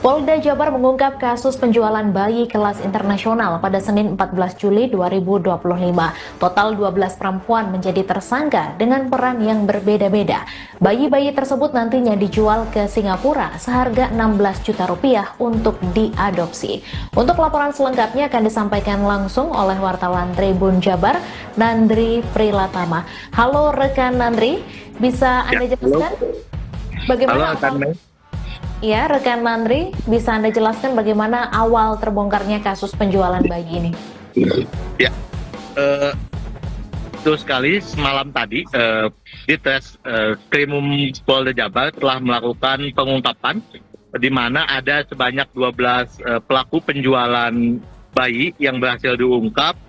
Polda Jabar mengungkap kasus penjualan bayi kelas internasional pada Senin 14 Juli 2025. Total 12 perempuan menjadi tersangka dengan peran yang berbeda-beda. Bayi-bayi tersebut nantinya dijual ke Singapura seharga 16 juta rupiah untuk diadopsi. Untuk laporan selengkapnya akan disampaikan langsung oleh wartawan Tribun Jabar, Nandri Prilatama. Halo rekan Nandri, bisa Anda jelaskan bagaimana Ya, rekan Nandri, bisa Anda jelaskan bagaimana awal terbongkarnya kasus penjualan bayi ini? Ya, betul sekali. Semalam tadi, Ditres Krimum Polda Jabar telah melakukan pengungkapan di mana ada sebanyak 12 pelaku penjualan bayi yang berhasil diungkap.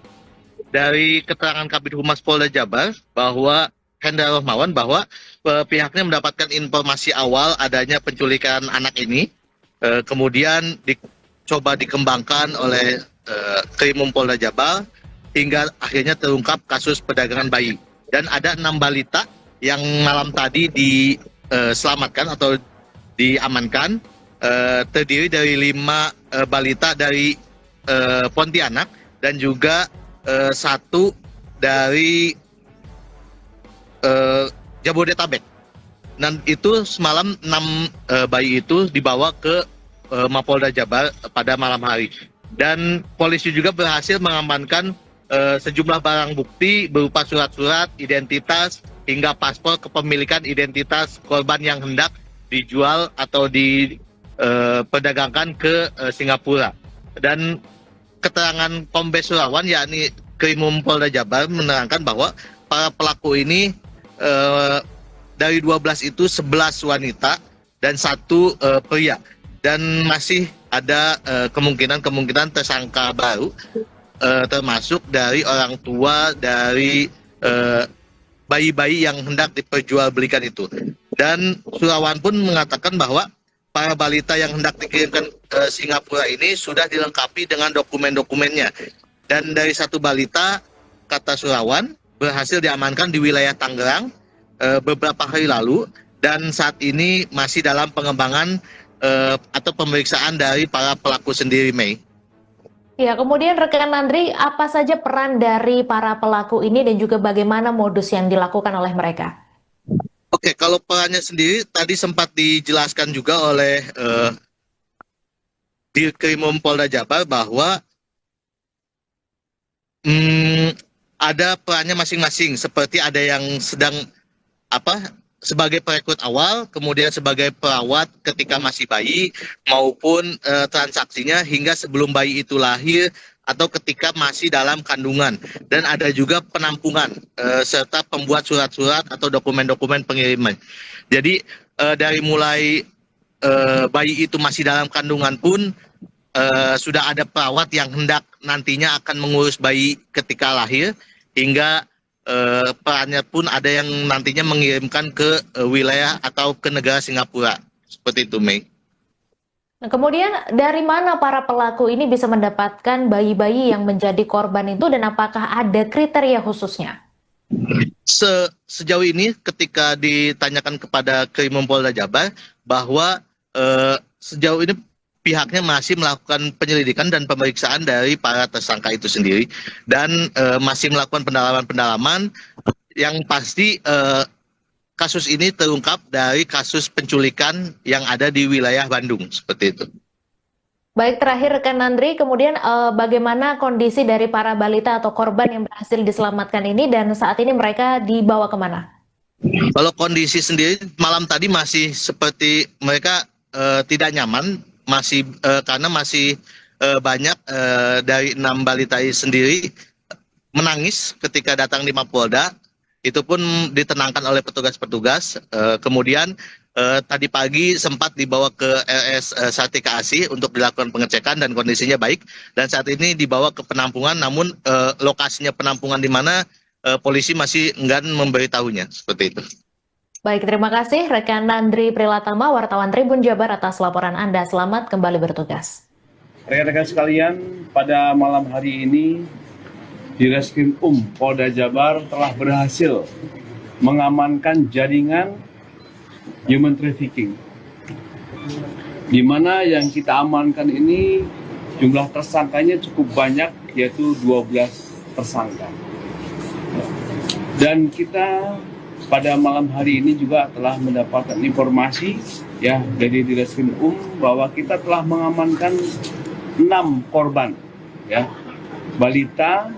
Dari keterangan Kabid Humas Polda Jabar bahwa Hendra Rohmawan bahwa pihaknya mendapatkan informasi awal adanya penculikan anak ini, kemudian dicoba dikembangkan oleh Krimum Polda Jabar hingga akhirnya terungkap kasus perdagangan bayi. Dan ada 6 balita yang malam tadi diselamatkan atau diamankan, terdiri dari 5 balita dari Pontianak dan juga 1 dari Jabodetabek. Dan itu semalam 6 bayi itu dibawa ke Mapolda Jabar pada malam hari. Dan polisi juga berhasil mengamankan sejumlah barang bukti berupa surat-surat identitas hingga paspor kepemilikan identitas korban yang hendak dijual atau diperdagangkan ke Singapura. Dan keterangan Kombes Surawan yakni Krimum Polda Jabar menerangkan bahwa para pelaku ini dari 12 itu 11 wanita dan 1 pria, dan masih ada kemungkinan tersangka baru, termasuk dari orang tua dari bayi-bayi yang hendak diperjualbelikan itu. Dan Surawan pun mengatakan bahwa para balita yang hendak dikirimkan ke Singapura ini sudah dilengkapi dengan dokumen-dokumennya. Dan dari 1 balita, kata Surawan, berhasil diamankan di wilayah Tangerang beberapa hari lalu, dan saat ini masih dalam pengembangan atau pemeriksaan dari para pelaku sendiri, Mei. Ya, kemudian rekan Nandri, apa saja peran dari para pelaku ini dan juga bagaimana modus yang dilakukan oleh mereka? Oke, kalau perannya sendiri tadi sempat dijelaskan juga oleh Dirkrimum Polda Jabar bahwa ada perannya masing-masing, seperti ada yang sedang sebagai perekrut awal, kemudian sebagai perawat ketika masih bayi, maupun transaksinya hingga sebelum bayi itu lahir atau ketika masih dalam kandungan. Dan ada juga penampungan serta pembuat surat-surat atau dokumen-dokumen pengiriman. Jadi dari mulai bayi itu masih dalam kandungan pun sudah ada perawat yang hendak nantinya akan mengurus bayi ketika lahir, hingga perannya pun ada yang nantinya mengirimkan ke wilayah atau ke negara Singapura. Seperti itu, Mei. Nah, kemudian dari mana para pelaku ini bisa mendapatkan bayi-bayi yang menjadi korban itu, dan apakah ada kriteria khususnya? Sejauh ini ketika ditanyakan kepada Krimum Polda Jabar bahwa sejauh ini pihaknya masih melakukan penyelidikan dan pemeriksaan dari para tersangka itu sendiri, dan masih melakukan pendalaman-pendalaman. Yang pasti kasus ini terungkap dari kasus penculikan yang ada di wilayah Bandung, seperti itu. Baik, terakhir rekan Nandri, kemudian bagaimana kondisi dari para balita atau korban yang berhasil diselamatkan ini, dan saat ini mereka dibawa kemana? Kalau kondisi sendiri malam tadi masih seperti mereka tidak nyaman, karena masih banyak dari 6 balita sendiri menangis ketika datang di Mapolda. Itu pun ditenangkan oleh petugas-petugas. Kemudian tadi pagi sempat dibawa ke RS Sartika Asih untuk dilakukan pengecekan dan kondisinya baik. Dan saat ini dibawa ke penampungan, namun lokasinya penampungan di mana polisi masih enggan memberitahunya, seperti itu. Baik, terima kasih rekan Nandri Prilatama, wartawan Tribun Jabar, atas laporan Anda. Selamat kembali bertugas. Rekan-rekan sekalian, pada malam hari ini Direskrim Polda Jabar telah berhasil mengamankan jaringan human trafficking di mana yang kita amankan ini jumlah tersangkanya cukup banyak, yaitu 12 tersangka. Dan kita pada malam hari ini juga telah mendapatkan informasi ya dari Direskrim bahwa kita telah mengamankan 6 korban ya balita,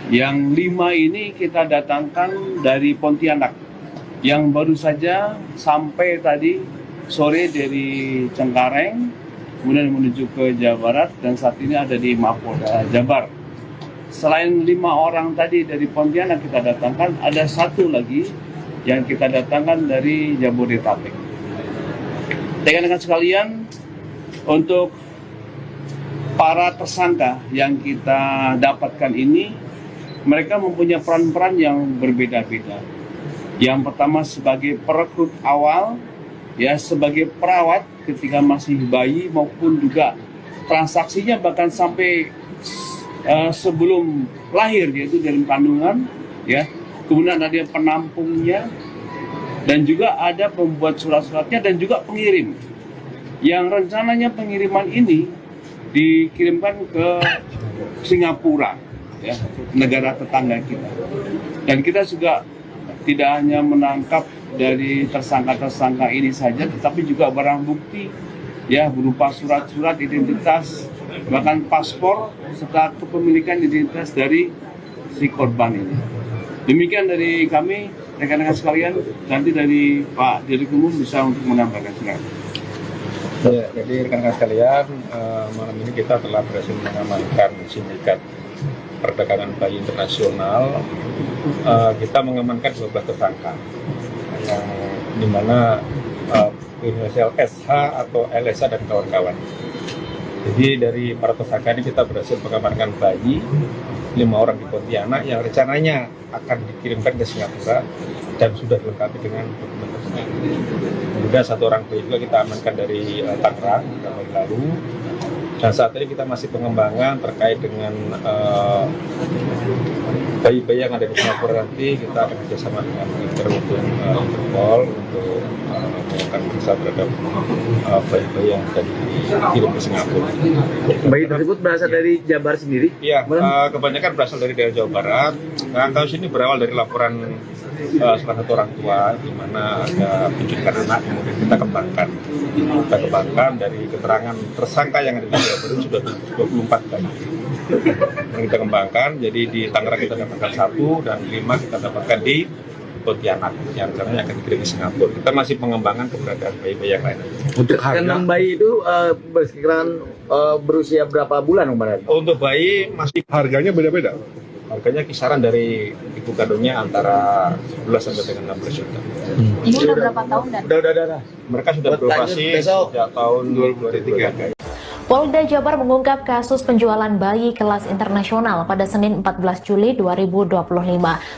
yang 5 ini kita datangkan dari Pontianak yang baru saja sampai tadi sore dari Cengkareng, kemudian menuju ke Jawa Barat dan saat ini ada di Mapolda Jabar. Selain 5 orang tadi dari Pontianak kita datangkan, ada 1 lagi yang kita datangkan dari Jabodetabek. Rekan-rekan sekalian, untuk para tersangka yang kita dapatkan ini, mereka mempunyai peran-peran yang berbeda-beda. Yang pertama sebagai perekrut awal, ya sebagai perawat ketika masih bayi, maupun juga transaksinya bahkan sampai sebelum lahir, yaitu dalam kandungan, ya. Kemudian ada yang penampungnya, dan juga ada pembuat surat-suratnya dan juga pengirim. Yang rencananya pengiriman ini dikirimkan ke Singapura, ya, negara tetangga kita. Dan kita juga tidak hanya menangkap dari tersangka-tersangka ini saja, tetapi juga barang bukti ya berupa surat-surat identitas, bahkan paspor serta kepemilikan identitas dari si korban ini. Demikian dari kami, rekan-rekan sekalian. Nanti dari Pak Direskrim bisa untuk menambahkan, silakan. Ya, jadi rekan-rekan sekalian, malam ini kita telah berhasil mengamankan sindikat perdagangan bayi internasional. Kita mengamankan 12 tersangka, yang dimana inisial SH atau LSA dan kawan-kawan. Jadi dari para tersangka ini kita berhasil mengamankan bayi 5 orang di Pontianak yang rencananya akan dikirimkan ke Singapura dan sudah dilengkapi dengan dokumen tersebut. Kemudian 1 orang bayi juga kita amankan dari Tangerang beberapa hari lalu. Dan saat ini kita masih pengembangan terkait dengan bayi-bayi yang ada di Singapura. Nanti kita akan bekerjasama dengan Interpol untuk melakukan periksa terhadap bayi-bayi yang tadi dikirim ke Singapura. Bayi tersebut berasal dari Jabar sendiri? Iya, kebanyakan berasal dari daerah Jawa Barat. Nah, kasus ini berawal dari laporan salah satu orang tua di mana ada penculikan anak, kemudian kita kembangkan dari keterangan tersangka yang ada di Jawa Barat sudah 24 bayi. Yang kita kembangkan, jadi di Tangerang kita dapatkan 1 dan 5 kita dapatkan di Pontianak yang rencananya akan dikirim ke Singapura. Kita masih pengembangan keberadaan bayi-bayi yang lain. Untuk harga 6 bayi itu bersekitaran berusia berapa bulan, Pak? Untuk bayi masih Harganya beda-beda. harganya kisaran dari ibu kandungnya antara 11 sampai dengan 16 juta. Ini udah berapa tahun dan? Udah. Mereka sudah beroperasi sejak tahun 2023. Polda Jabar mengungkap kasus penjualan bayi kelas internasional pada Senin 14 Juli 2025.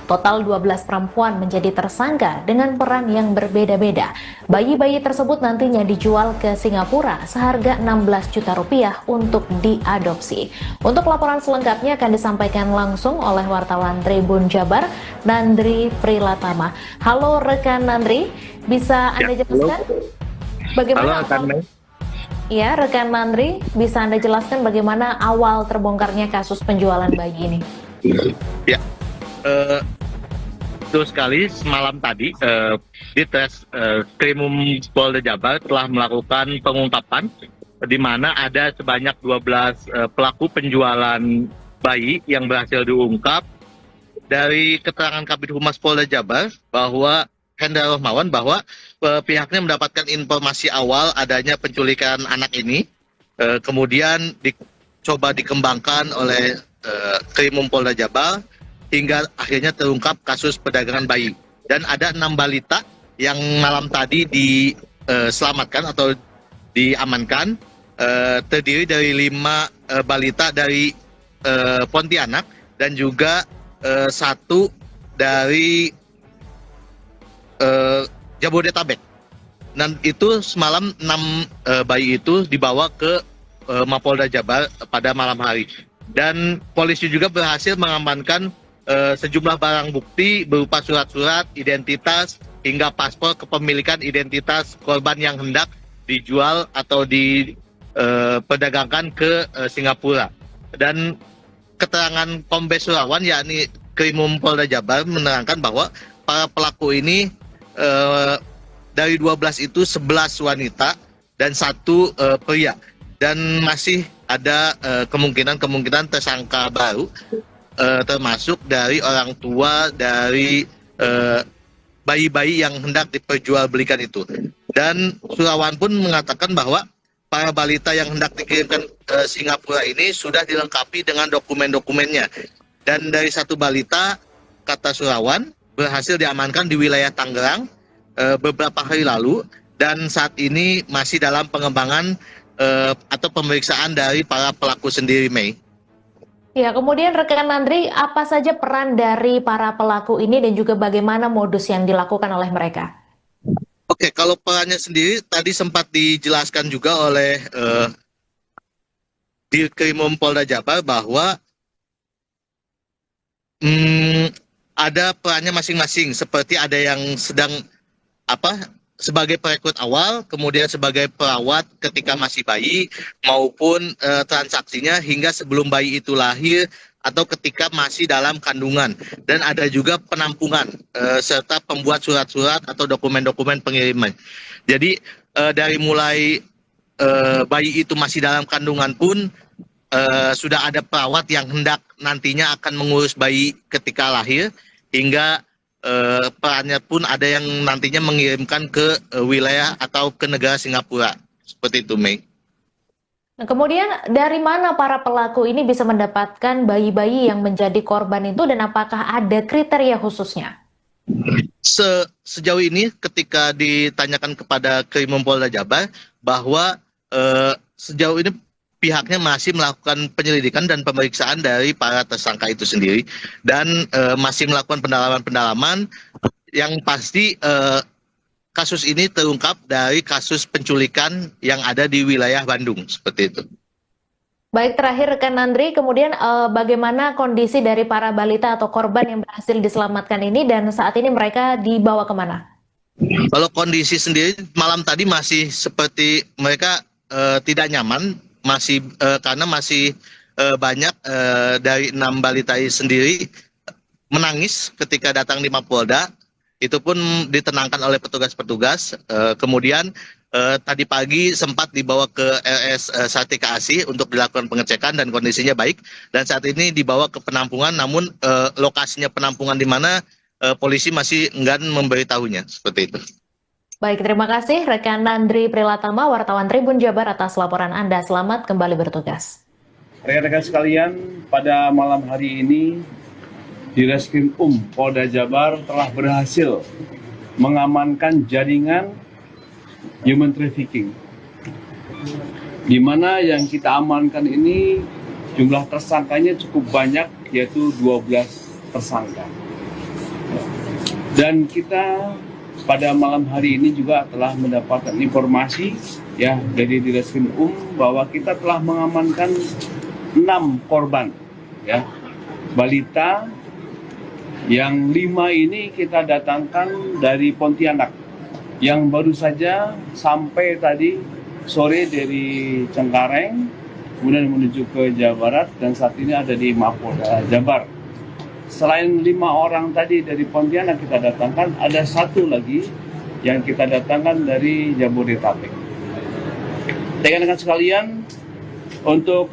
Total 12 perempuan menjadi tersangka dengan peran yang berbeda-beda. Bayi-bayi tersebut nantinya dijual ke Singapura seharga 16 juta rupiah untuk diadopsi. Untuk laporan selengkapnya akan disampaikan langsung oleh wartawan Tribun Jabar, Nandri Prilatama. Halo rekan Nandri, bisa Anda jelaskan bagaimana Ya, rekan Nandri, bisa Anda jelaskan bagaimana awal terbongkarnya kasus penjualan bayi ini? Ya, betul sekali. Semalam tadi di Krimum Polda Jabar telah melakukan pengungkapan di mana ada sebanyak 12 pelaku penjualan bayi yang berhasil diungkap. Dari keterangan Kabid Humas Polda Jabar bahwa Hendra Rohmawan bahwa pihaknya mendapatkan informasi awal adanya penculikan anak ini, kemudian dicoba dikembangkan oleh Krimum Polda Jabar hingga akhirnya terungkap kasus perdagangan bayi. Dan ada 6 balita yang malam tadi diselamatkan atau diamankan, terdiri dari 5 balita dari Pontianak dan juga 1 dari Jabodetabek. Dan itu semalam 6 bayi itu dibawa ke Mapolda Jabar pada malam hari. Dan polisi juga berhasil mengamankan sejumlah barang bukti berupa surat-surat identitas hingga paspor kepemilikan identitas korban yang hendak dijual atau diperdagangkan ke Singapura. Dan keterangan Kombes Surawan yakni Krimum Polda Jabar menerangkan bahwa para pelaku ini dari 12 itu 11 wanita dan 1 pria, dan masih ada kemungkinan tersangka baru, termasuk dari orang tua dari bayi-bayi yang hendak diperjualbelikan itu. Dan Surawan pun mengatakan bahwa para balita yang hendak dikirimkan ke Singapura ini sudah dilengkapi dengan dokumen-dokumennya. Dan dari 1 balita, kata Surawan, berhasil diamankan di wilayah Tangerang beberapa hari lalu, dan saat ini masih dalam pengembangan atau pemeriksaan dari para pelaku sendiri, Mei. Ya, kemudian rekan Andri, apa saja peran dari para pelaku ini dan juga bagaimana modus yang dilakukan oleh mereka? Oke, kalau perannya sendiri tadi sempat dijelaskan juga oleh Dirkrimum Polda Jabar bahwa ada perannya masing-masing, seperti ada yang sedang sebagai perekrut awal, kemudian sebagai perawat ketika masih bayi, maupun transaksinya hingga sebelum bayi itu lahir atau ketika masih dalam kandungan. Dan ada juga penampungan serta pembuat surat-surat atau dokumen-dokumen pengiriman. Jadi dari mulai bayi itu masih dalam kandungan pun sudah ada perawat yang hendak nantinya akan mengurus bayi ketika lahir, hingga perannya pun ada yang nantinya mengirimkan ke wilayah atau ke negara Singapura. Seperti itu, Mei. Nah, kemudian dari mana para pelaku ini bisa mendapatkan bayi-bayi yang menjadi korban itu, dan apakah ada kriteria khususnya? Sejauh ini ketika ditanyakan kepada Krimum Polda Jabar bahwa sejauh ini pihaknya masih melakukan penyelidikan dan pemeriksaan dari para tersangka itu sendiri, dan masih melakukan pendalaman-pendalaman yang pasti kasus ini terungkap dari kasus penculikan yang ada di wilayah Bandung, seperti itu. Baik, terakhir rekan Andri, kemudian bagaimana kondisi dari para balita atau korban yang berhasil diselamatkan ini, dan saat ini mereka dibawa kemana? Kalau kondisi sendiri malam tadi masih seperti mereka tidak nyaman, masih karena masih banyak dari 6 balita sendiri menangis ketika datang di Mapolda. Itu pun ditenangkan oleh petugas-petugas. Kemudian tadi pagi sempat dibawa ke RS Sartika Asih untuk dilakukan pengecekan dan kondisinya baik. Dan saat ini dibawa ke penampungan, namun lokasinya penampungan di mana polisi masih enggan memberitahunya. Seperti itu. Baik, terima kasih rekan Andri Prilatama, wartawan Tribun Jabar, atas laporan Anda. Selamat kembali bertugas. Rekan-rekan sekalian, pada malam hari ini Direskrim Polda Jabar telah berhasil mengamankan jaringan human trafficking, di mana yang kita amankan ini jumlah tersangkanya cukup banyak, yaitu 12 tersangka. Dan kita pada malam hari ini juga telah mendapatkan informasi dari Direskrim bahwa kita telah mengamankan 6 korban balita, yang 5 ini kita datangkan dari Pontianak, yang baru saja sampai tadi sore dari Cengkareng, kemudian menuju ke Jawa Barat, dan saat ini ada di Mapolda Jabar. Selain 5 orang tadi dari Pontianak kita datangkan, ada 1 lagi yang kita datangkan dari Jabodetabek. Rekan-rekan sekalian, untuk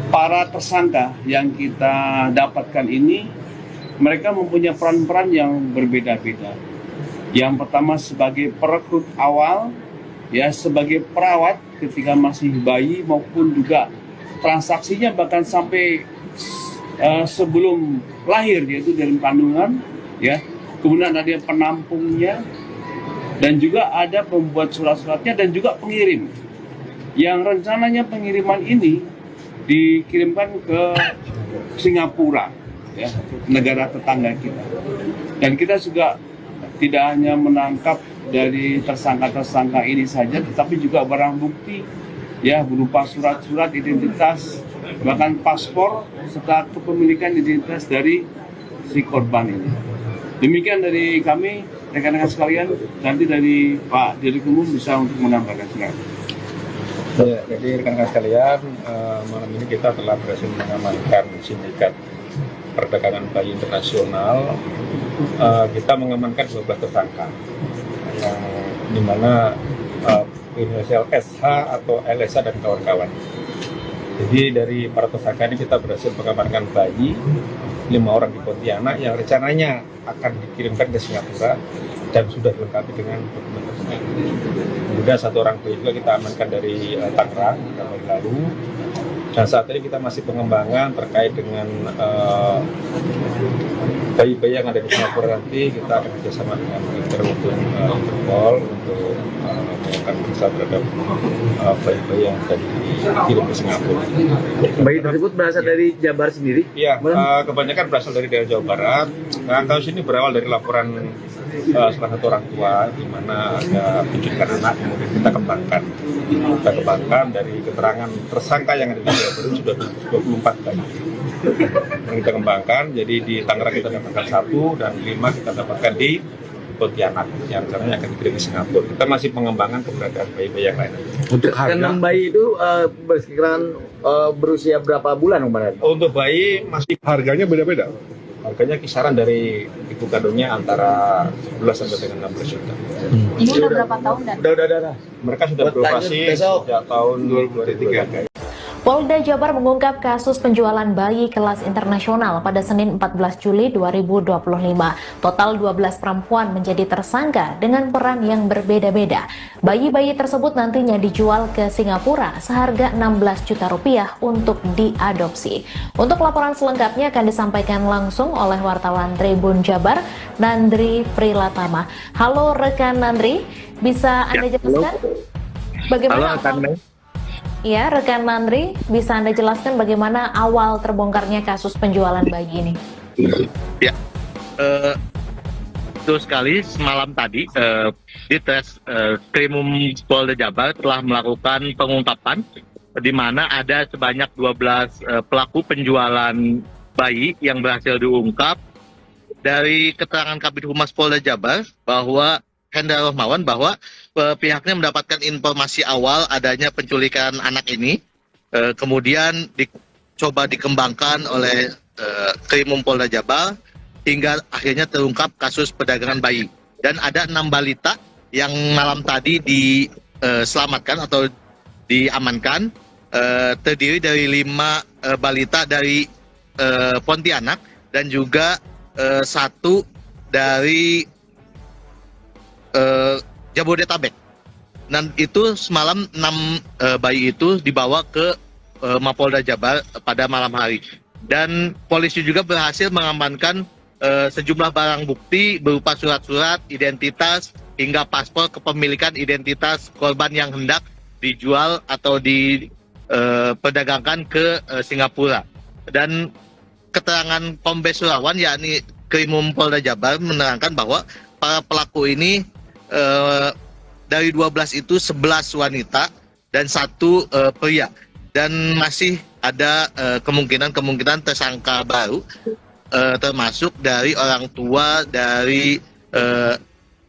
para tersangka yang kita dapatkan ini, mereka mempunyai peran-peran yang berbeda-beda. Yang pertama sebagai perekrut awal, sebagai perawat ketika masih bayi, maupun juga transaksinya bahkan sampai sebelum lahir, yaitu dalam kandungan, Kemudian ada yang penampungnya, dan juga ada pembuat surat-suratnya, dan juga pengirim. Yang rencananya pengiriman ini dikirimkan ke Singapura, negara tetangga kita. Dan kita juga tidak hanya menangkap dari tersangka-tersangka ini saja, tetapi juga barang bukti berupa surat-surat identitas, bahkan paspor serta kepemilikan identitas dari si korban ini. Demikian dari kami, rekan-rekan sekalian, nanti dari Pak Dirut Umum bisa untuk menambahkan. Silakan. Ya, jadi rekan-rekan sekalian, malam ini kita telah berhasil mengamankan sindikat perdagangan bayi internasional. Kita mengamankan 12 tersangka, yang dimana inisial SH atau LSA dan kawan-kawan. Jadi dari para tersangka ini kita berhasil mengamankan bayi 5 orang di Pontianak yang rencananya akan dikirimkan ke Singapura dan sudah dilengkapi dengan dokumen-dokumen. Kemudian 1 orang bayi juga kita amankan dari Tangerang tahun lalu. Dan saat ini kita masih pengembangan terkait dengan bayi-bayi yang ada di Singapura. Nanti kita akan bekerjasama dengan Interpol untuk melakukan periksa terhadap bayi-bayi yang tadi dikirim ke Singapura. Bayi tersebut berasal dari Jabar sendiri? Iya, kebanyakan berasal dari daerah Jawa Barat. Nah, kasus ini berawal dari laporan salah satu orang tua di mana ada penculikan anak, kemudian kita kembangkan dari keterangan tersangka yang ada di Jawa Barat sudah 24 bayi. Yang kita kembangkan, jadi di Tangerang kita dapatkan 1 dan 5 kita dapatkan di Pontianak yang rencananya akan dikirim ke Singapura. Kita masih pengembangan keberadaan bayi-bayi yang lain. Untuk keenam bayi itu bersekiraan berusia berapa bulan kemarin? Untuk bayi masih Harganya beda-beda. harganya kisaran dari ibu kandungnya antara 11 sampai dengan 16 juta. Ini udah berapa tahun dan? Udah. Mereka sudah beroperasi sejak tahun 2023. Polda Jabar mengungkap kasus penjualan bayi kelas internasional pada Senin 14 Juli 2025. Total 12 perempuan menjadi tersangka dengan peran yang berbeda-beda. Bayi-bayi tersebut nantinya dijual ke Singapura seharga 16 juta rupiah untuk diadopsi. Untuk laporan selengkapnya akan disampaikan langsung oleh wartawan Tribun Jabar, Nandri Prilatama. Halo rekan Nandri, bisa Anda jelaskan bagaimana Ya, rekan Nandri, bisa Anda jelaskan bagaimana awal terbongkarnya kasus penjualan bayi ini? Ya, betul sekali. Semalam tadi di Krimum Polda Jabar telah melakukan pengungkapan di mana ada sebanyak 12 pelaku penjualan bayi yang berhasil diungkap. Dari keterangan Kabid Humas Polda Jabar bahwa Hendra Rohmawan bahwa pihaknya mendapatkan informasi awal adanya penculikan anak ini, kemudian dicoba dikembangkan oleh Krimum Polda Jabar hingga akhirnya terungkap kasus perdagangan bayi. Dan ada 6 balita yang malam tadi diselamatkan atau diamankan, terdiri dari 5 balita dari Pontianak dan juga 1 dari Jabodetabek. Dan itu semalam 6 bayi itu dibawa ke Mapolda Jabar pada malam hari. Dan polisi juga berhasil mengamankan sejumlah barang bukti berupa surat-surat identitas hingga paspor kepemilikan identitas korban yang hendak dijual atau diperdagangkan ke Singapura. Dan keterangan Kombes Surawan yakni Krimum Polda Jabar menerangkan bahwa para pelaku ini dari 12 itu 11 wanita dan 1 pria, dan masih ada kemungkinan tersangka baru, termasuk dari orang tua dari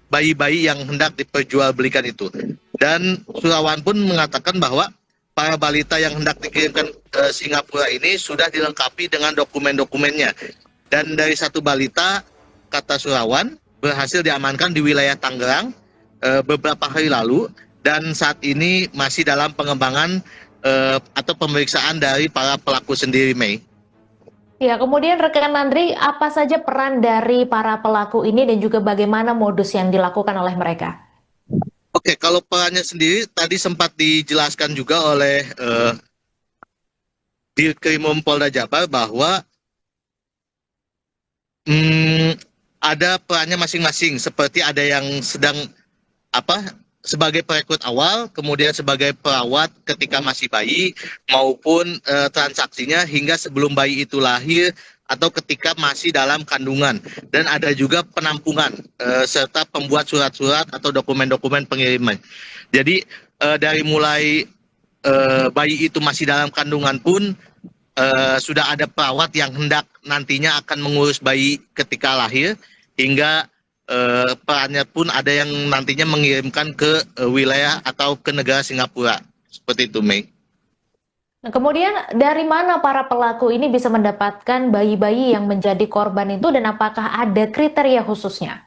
bayi-bayi yang hendak diperjualbelikan itu. Dan Surawan pun mengatakan bahwa para balita yang hendak dikirimkan ke Singapura ini sudah dilengkapi dengan dokumen-dokumennya. Dan dari 1 balita, kata Surawan, berhasil diamankan di wilayah Tangerang beberapa hari lalu, dan saat ini masih dalam pengembangan atau pemeriksaan dari para pelaku sendiri, Mei. Ya, kemudian rekan Nandri, apa saja peran dari para pelaku ini dan juga bagaimana modus yang dilakukan oleh mereka? Oke, kalau perannya sendiri tadi sempat dijelaskan juga oleh Dirkrimum Polda Jabar bahwa ada perannya masing-masing, seperti ada yang sedang sebagai perekrut awal, kemudian sebagai perawat ketika masih bayi, maupun transaksinya hingga sebelum bayi itu lahir atau ketika masih dalam kandungan. Dan ada juga penampungan serta pembuat surat-surat atau dokumen-dokumen pengiriman. Jadi dari mulai bayi itu masih dalam kandungan pun sudah ada perawat yang hendak nantinya akan mengurus bayi ketika lahir, hingga perannya pun ada yang nantinya mengirimkan ke wilayah atau ke negara Singapura. Seperti itu, Mei. Nah, kemudian dari mana para pelaku ini bisa mendapatkan bayi-bayi yang menjadi korban itu dan apakah ada kriteria khususnya?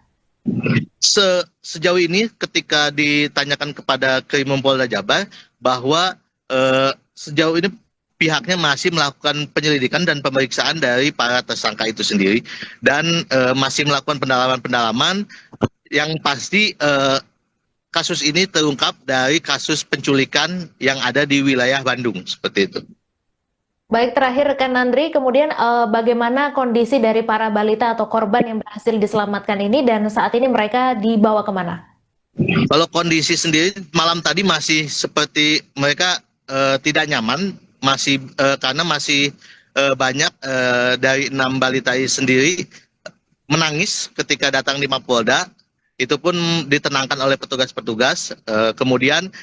Sejauh ini ketika ditanyakan kepada Krimumpolda Jabar bahwa sejauh ini pihaknya masih melakukan penyelidikan dan pemeriksaan dari para tersangka itu sendiri dan masih melakukan pendalaman-pendalaman yang pasti kasus ini terungkap dari kasus penculikan yang ada di wilayah Bandung, seperti itu. Baik, terakhir rekan Nandri, kemudian bagaimana kondisi dari para balita atau korban yang berhasil diselamatkan ini dan saat ini mereka dibawa kemana? Kalau kondisi sendiri malam tadi masih seperti mereka tidak nyaman, masih karena masih banyak dari 6 balita sendiri menangis ketika datang di Mapolda. Itu pun ditenangkan oleh petugas-petugas. Kemudian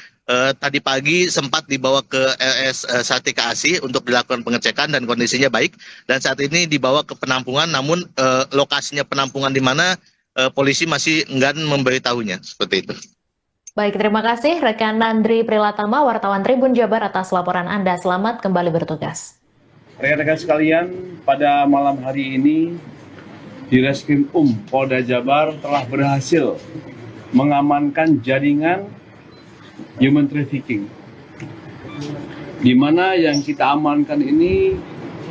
tadi pagi sempat dibawa ke RS Sartika Asih untuk dilakukan pengecekan dan kondisinya baik. Dan saat ini dibawa ke penampungan, namun lokasinya penampungan di mana polisi masih enggan memberitahunya, seperti itu. Baik, terima kasih rekan Nandri Prilatama, wartawan Tribun Jabar atas laporan Anda. Selamat kembali bertugas. Rekan-rekan sekalian, pada malam hari ini Direskrim Polda Jabar telah berhasil mengamankan jaringan human trafficking, di mana yang kita amankan ini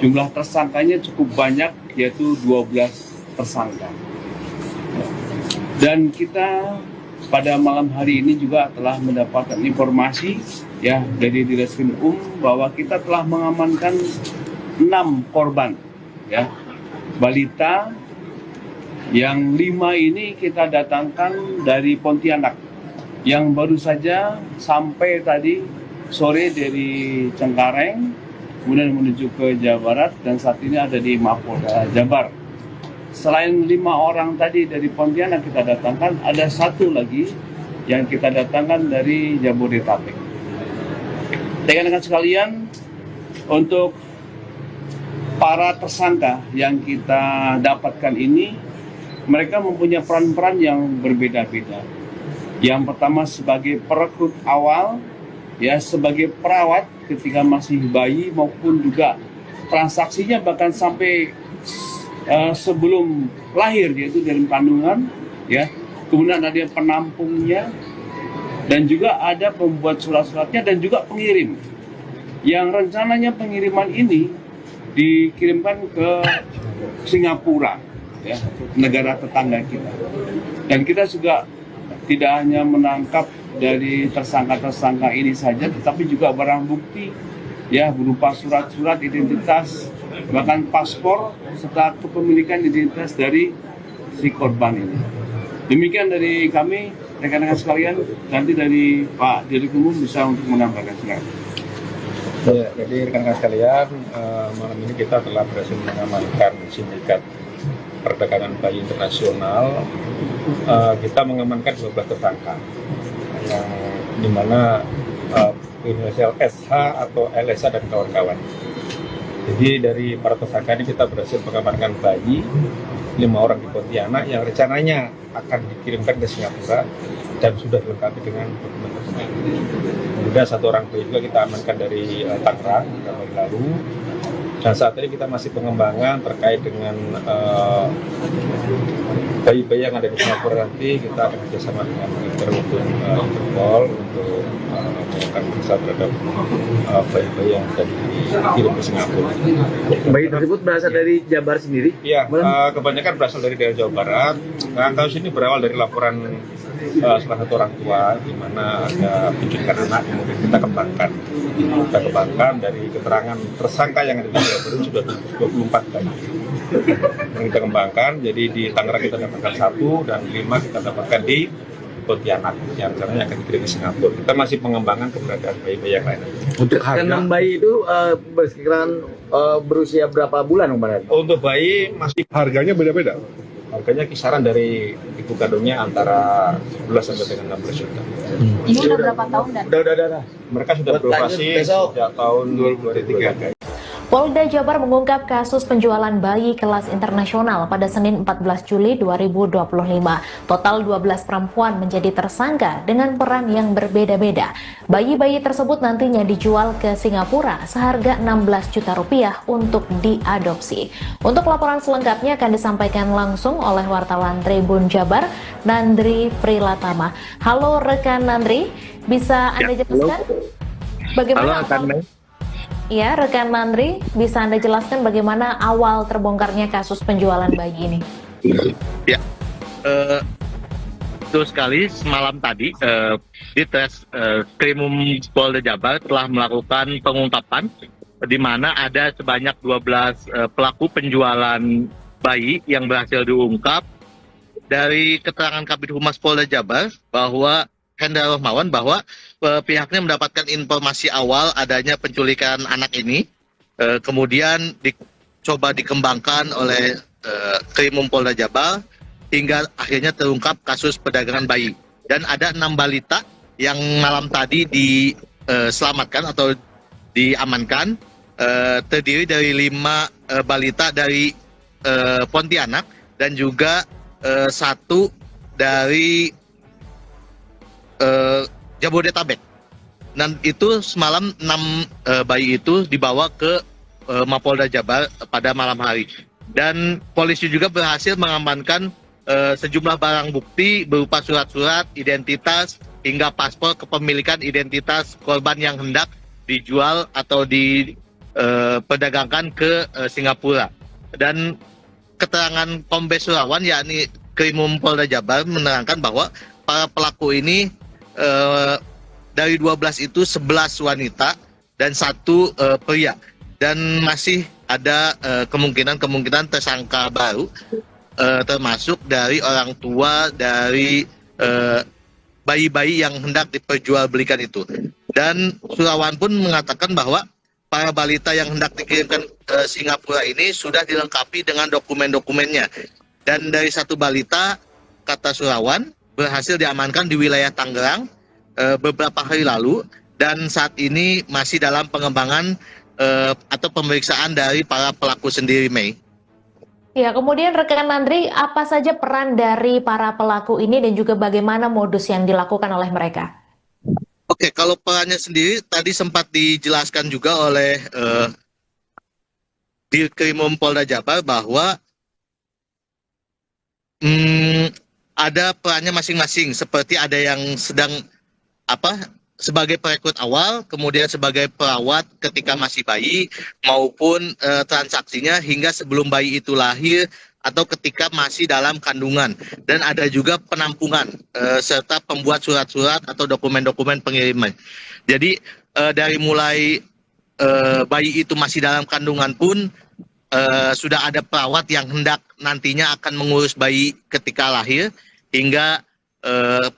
jumlah tersangkanya cukup banyak, yaitu 12 tersangka. Dan kita pada malam hari ini juga telah mendapatkan informasi ya dari Direskrim bahwa kita telah mengamankan 6 korban ya balita, yang 5 ini kita datangkan dari Pontianak yang baru saja sampai tadi sore dari Cengkareng, kemudian menuju ke Jawa Barat dan saat ini ada di Mapolda Jabar. Selain 5 orang tadi dari Pontianak kita datangkan, ada 1 lagi yang kita datangkan dari Jabodetabek. Rekan-rekan sekalian, untuk para tersangka yang kita dapatkan ini, mereka mempunyai peran-peran yang berbeda-beda. Yang pertama sebagai perekrut awal, ya sebagai perawat ketika masih bayi maupun juga transaksinya bahkan sampai sebelum lahir, yaitu dalam kandungan, ya. Kemudian ada yang penampungnya dan juga ada pembuat surat-suratnya dan juga pengirim. Yang rencananya pengiriman ini dikirimkan ke Singapura, ya, negara tetangga kita. Dan kita juga tidak hanya menangkap dari tersangka-tersangka ini saja, tetapi juga barang bukti ya berupa surat-surat identitas, bahkan paspor serta kepemilikan identitas dari si korban ini. Demikian dari kami, rekan-rekan sekalian. Nanti dari Pak Direskrim bisa untuk menambahkan silakan. Ya, jadi rekan-rekan sekalian, malam ini kita telah berhasil mengamankan sindikat perdagangan bayi internasional. Kita mengamankan 12 tersangka yang dimana inisial SH atau LSA dan kawan-kawan. Jadi dari para tersangka ini kita berhasil mengamankan bayi 5 orang di Pontianak yang rencananya akan dikirimkan ke Singapura dan sudah dilengkapi dengan dokumen-dokumen. Kemudian 1 orang bayi juga kita amankan dari Tangerang tahun lalu. Dan saat ini kita masih pengembangan terkait dengan bayi-bayi yang ada di Singapura. Nanti kita akan bekerjasama dengan Interpol untuk melakukan periksa terhadap bayi-bayi yang sudah dikirim ke Singapura. Bayi tersebut berasal dari Jabar sendiri? Iya, kebanyakan berasal dari daerah Jawa Barat. Nah, kasus ini berawal dari laporan salah satu orang tua di mana ada penculikan anak, kemudian kita kembangkan dari keterangan tersangka yang ada di Jawa Barat sudah 24 bayi yang kita kembangkan. Jadi di Tangerang kita dapatkan 1 dan 5 kita dapatkan di Pontianak yang rencananya akan dikirim ke Singapura. Kita masih pengembangan keberadaan bayi-bayi yang lain. Untuk harga 6 bayi itu bersekitaran berusia berapa bulan, Bang? Untuk bayi masih harganya beda-beda. Harganya kisaran dari ibu kandungnya antara 11 sampai dengan 16 juta. Ini udah berapa tahun dan? Udah. Mereka sudah beroperasi sejak tahun 2023. Polda Jabar mengungkap kasus penjualan bayi kelas internasional pada Senin 14 Juli 2025. Total 12 perempuan menjadi tersangka dengan peran yang berbeda-beda. Bayi-bayi tersebut nantinya dijual ke Singapura seharga 16 juta rupiah untuk diadopsi. Untuk laporan selengkapnya akan disampaikan langsung oleh wartawan Tribun Jabar, Nandri Prilatama. Halo rekan Nandri, bisa Anda jelaskan bagaimana Ya, rekan Nandri, bisa Anda jelaskan bagaimana awal terbongkarnya kasus penjualan bayi ini? Ya, betul sekali. Semalam tadi, Ditres Krimum Polda Jabar telah melakukan pengungkapan di mana ada sebanyak 12 pelaku penjualan bayi yang berhasil diungkap. Dari keterangan Kabid Humas Polda Jabar bahwa Hendra Rohmawan bahwa pihaknya mendapatkan informasi awal adanya penculikan anak ini, kemudian dicoba dikembangkan oleh Krimum Polda Jabar hingga akhirnya terungkap kasus perdagangan bayi. Dan ada 6 balita yang malam tadi diselamatkan atau diamankan, terdiri dari 5 balita dari Pontianak dan juga 1 dari Jabodetabek. Dan itu semalam 6 bayi itu dibawa ke Mapolda Jabar pada malam hari. Dan polisi juga berhasil mengamankan sejumlah barang bukti berupa surat-surat identitas hingga paspor kepemilikan identitas korban yang hendak dijual atau diperdagangkan ke Singapura. Dan keterangan Kombes Surawan yakni Krimum Polda Jabar menerangkan bahwa para pelaku ini dari 12 itu 11 wanita dan 1 pria, dan masih ada kemungkinan tersangka baru, termasuk dari orang tua dari bayi-bayi yang hendak diperjualbelikan itu. Dan Surawan pun mengatakan bahwa para balita yang hendak dikirimkan ke Singapura ini sudah dilengkapi dengan dokumen-dokumennya. Dan dari 1 balita, kata Surawan, berhasil diamankan di wilayah Tangerang beberapa hari lalu, dan saat ini masih dalam pengembangan atau pemeriksaan dari para pelaku sendiri, Mei. Ya, kemudian rekan Nandri, apa saja peran dari para pelaku ini dan juga bagaimana modus yang dilakukan oleh mereka? Oke, kalau perannya sendiri tadi sempat dijelaskan juga oleh Dirkrimum Polda Jabar bahwa ada perannya masing-masing, seperti ada yang sedang sebagai perekrut awal, kemudian sebagai perawat ketika masih bayi, maupun transaksinya hingga sebelum bayi itu lahir atau ketika masih dalam kandungan. Dan ada juga penampungan serta pembuat surat-surat atau dokumen-dokumen pengiriman. Jadi dari mulai bayi itu masih dalam kandungan pun sudah ada perawat yang hendak nantinya akan mengurus bayi ketika lahir, hingga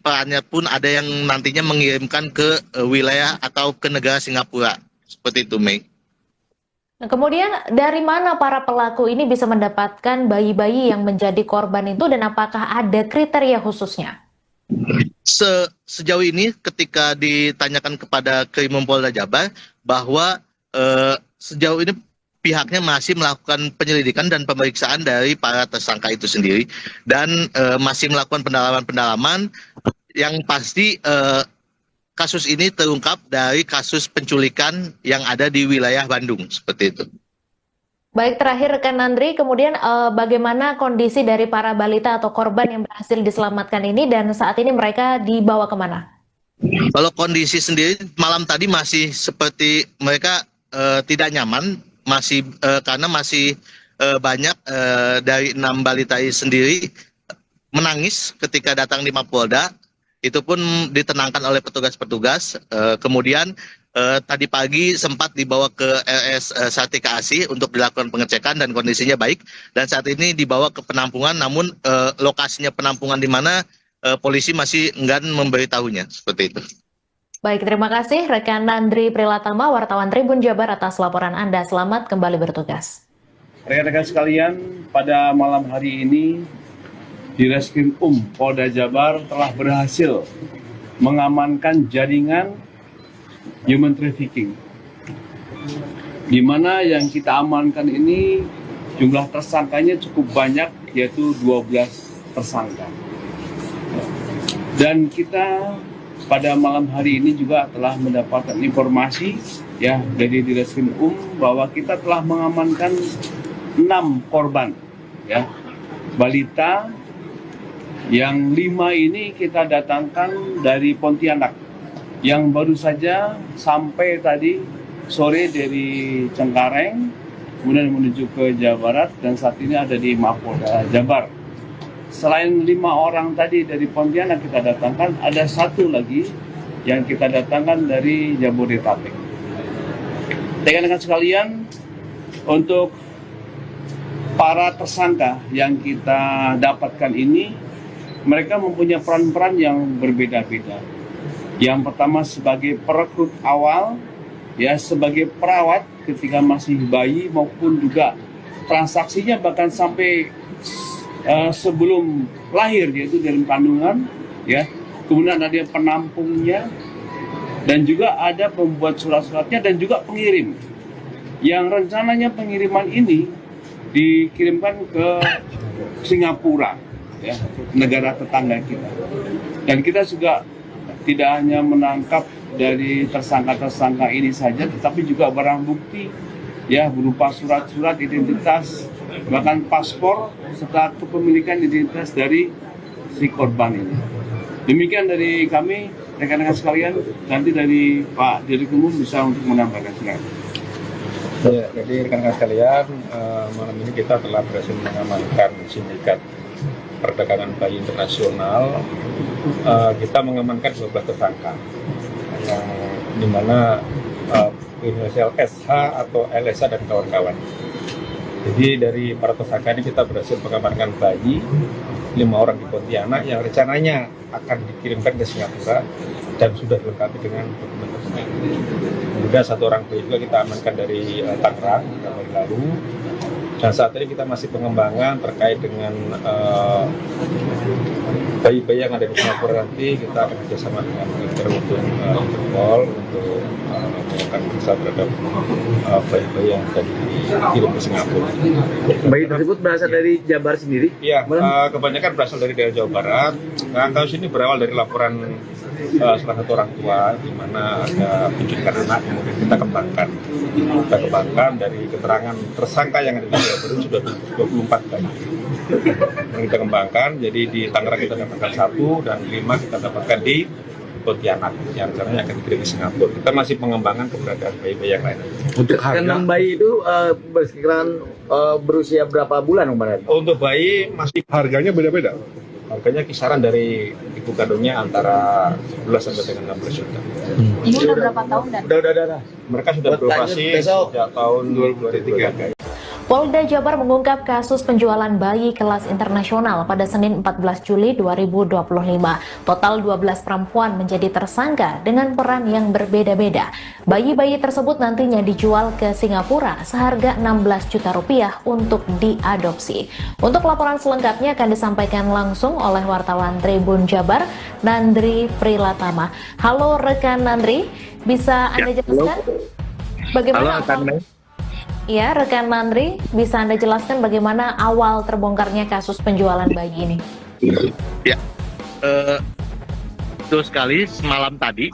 perannya pun ada yang nantinya mengirimkan ke wilayah atau ke negara Singapura. Seperti itu, Mei. Nah, kemudian dari mana para pelaku ini bisa mendapatkan bayi-bayi yang menjadi korban itu, dan apakah ada kriteria khususnya? Sejauh ini ketika ditanyakan kepada Krimum Polda Jabar bahwa sejauh ini pihaknya masih melakukan penyelidikan dan pemeriksaan dari para tersangka itu sendiri, dan masih melakukan pendalaman-pendalaman yang pasti kasus ini terungkap dari kasus penculikan yang ada di wilayah Bandung, seperti itu. Baik, terakhir rekan Nandri, kemudian bagaimana kondisi dari para balita atau korban yang berhasil diselamatkan ini, dan saat ini mereka dibawa kemana? Kalau kondisi sendiri malam tadi masih seperti mereka tidak nyaman, masih karena masih banyak dari 6 balita sendiri menangis ketika datang di Mapolda. Itu pun ditenangkan oleh petugas-petugas. Kemudian tadi pagi sempat dibawa ke RS Sartika Asih untuk dilakukan pengecekan dan kondisinya baik. Dan saat ini dibawa ke penampungan, namun lokasinya penampungan di mana polisi masih enggan memberitahunya, seperti itu. Baik, terima kasih rekan Nandri Prilatama, wartawan Tribun Jabar, atas laporan Anda. Selamat kembali bertugas. Rekan-rekan sekalian, pada malam hari ini Direskrim Polda Jabar telah berhasil mengamankan jaringan human trafficking di mana yang kita amankan ini jumlah tersangkanya cukup banyak, yaitu 12 tersangka. Dan kita pada malam hari ini juga telah mendapatkan informasi ya dari Direskrim bahwa kita telah mengamankan 6 korban ya balita, yang 5 ini kita datangkan dari Pontianak yang baru saja sampai tadi sore dari Cengkareng, kemudian menuju ke Jawa Barat dan saat ini ada di Mapolda Jabar. Selain 5 orang tadi dari Pontianak kita datangkan, ada 1 lagi yang kita datangkan dari Jabodetabek. Rekan-rekan sekalian, untuk para tersangka yang kita dapatkan ini, mereka mempunyai peran-peran yang berbeda-beda. Yang pertama sebagai perekrut awal, ya sebagai perawat ketika masih bayi, maupun juga transaksinya bahkan sampai sebelum lahir, yaitu dalam kandungan, ya. Kemudian ada yang penampungnya, dan juga ada pembuat surat-suratnya dan juga pengirim. Yang rencananya pengiriman ini dikirimkan ke Singapura, ya, negara tetangga kita. Dan kita juga tidak hanya menangkap dari tersangka-tersangka ini saja, tetapi juga barang bukti ya berupa surat-surat identitas, bahkan paspor serta kepemilikan identitas dari si korban ini. Demikian dari kami, rekan-rekan sekalian. Nanti dari Pak Direskrim bisa untuk menambahkan, silakan. Ya, jadi rekan-rekan sekalian, malam ini kita telah berhasil mengamankan sindikat perdagangan bayi internasional. Kita mengamankan 12 tersangka, yang dimana inisial SH atau LSH dan kawan-kawan. Jadi dari para tersangka ini kita berhasil mengamankan bayi 5 orang di Pontianak yang rencananya akan dikirimkan ke Singapura dan sudah dilengkapi dengan dokumen-dokumen. Kemudian 1 orang bayi juga kita amankan dari Tangerang beberapa hari lalu. Dan saat ini kita masih pengembangan terkait dengan bayi-bayi yang ada di Singapura. Nanti kita akan bekerjasama dengan untuk Interpol untuk melakukan periksa terhadap bayi-bayi yang tadi dikirim ke Singapura. Bayi tersebut berasal dari Jabar sendiri? Iya, kebanyakan berasal dari daerah Jawa Barat. Nah, kasus ini berawal dari laporan salah satu orang tua di mana ada penculikan anak, kemudian kita kembangkan dari keterangan tersangka yang ada di Jawa Barat sudah 24 bayi. Yang kita kembangkan, jadi di Tangerang kita dapatkan 1 dan 5 kita dapatkan di Pontianak yang rencananya akan dikirim ke Singapura. Kita masih pengembangan keberadaan bayi-bayi yang lain. Untuk harga bayi itu bersekitaran berusia berapa bulan, Pak? Untuk bayi masih Harganya beda-beda. harganya kisaran dari ibu kandungnya antara 11 sampai dengan 16 juta. Ini udah berapa tahun dan? Udah. Mereka sudah beroperasi sejak tahun 2023. Polda Jabar mengungkap kasus penjualan bayi kelas internasional pada Senin 14 Juli 2025. Total 12 perempuan menjadi tersangka dengan peran yang berbeda-beda. Bayi-bayi tersebut nantinya dijual ke Singapura seharga 16 juta rupiah untuk diadopsi. Untuk laporan selengkapnya akan disampaikan langsung oleh wartawan Tribun Jabar, Nandri Prilatama. Halo rekan Nandri, bisa Anda jelaskan bagaimana Ya, rekan Nandri, bisa Anda jelaskan bagaimana awal terbongkarnya kasus penjualan bayi ini? Ya, betul sekali. Semalam tadi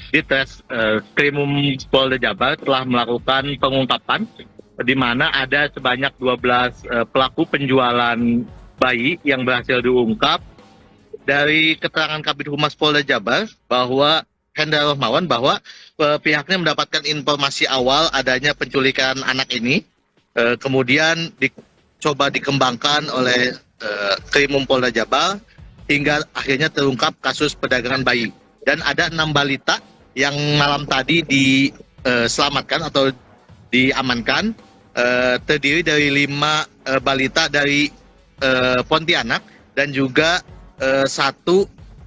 di Krimum Polda Jabar telah melakukan pengungkapan di mana ada sebanyak 12 pelaku penjualan bayi yang berhasil diungkap. Dari keterangan Kabid Humas Polda Jabar bahwa Hendra Rohmawan bahwa pihaknya mendapatkan informasi awal adanya penculikan anak ini, kemudian dicoba dikembangkan oleh Krimum Polda Jabar hingga akhirnya terungkap kasus perdagangan bayi. Dan ada 6 balita yang malam tadi diselamatkan atau diamankan, terdiri dari 5 balita dari Pontianak dan juga 1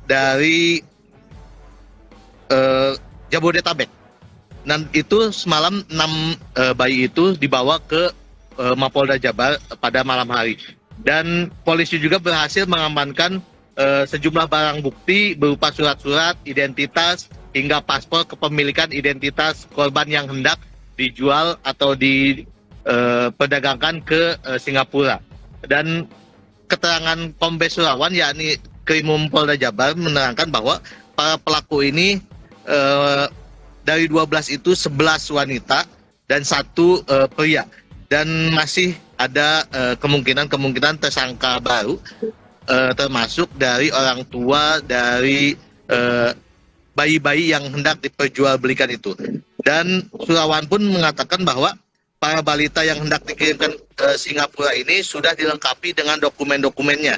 dari Jabodetabek. Dan itu semalam 6 bayi itu dibawa ke Mapolda Jabar pada malam hari. Dan polisi juga berhasil mengamankan sejumlah barang bukti berupa surat-surat identitas hingga paspor kepemilikan identitas korban yang hendak dijual atau diperdagangkan ke Singapura. Dan keterangan Kombes Surawan yakni Krimum Polda Jabar menerangkan bahwa para pelaku ini dari 12 itu 11 wanita dan 1 pria, dan masih ada kemungkinan tersangka baru, termasuk dari orang tua dari bayi-bayi yang hendak diperjualbelikan itu. Dan Surawan pun mengatakan bahwa para balita yang hendak dikirimkan ke Singapura ini sudah dilengkapi dengan dokumen-dokumennya.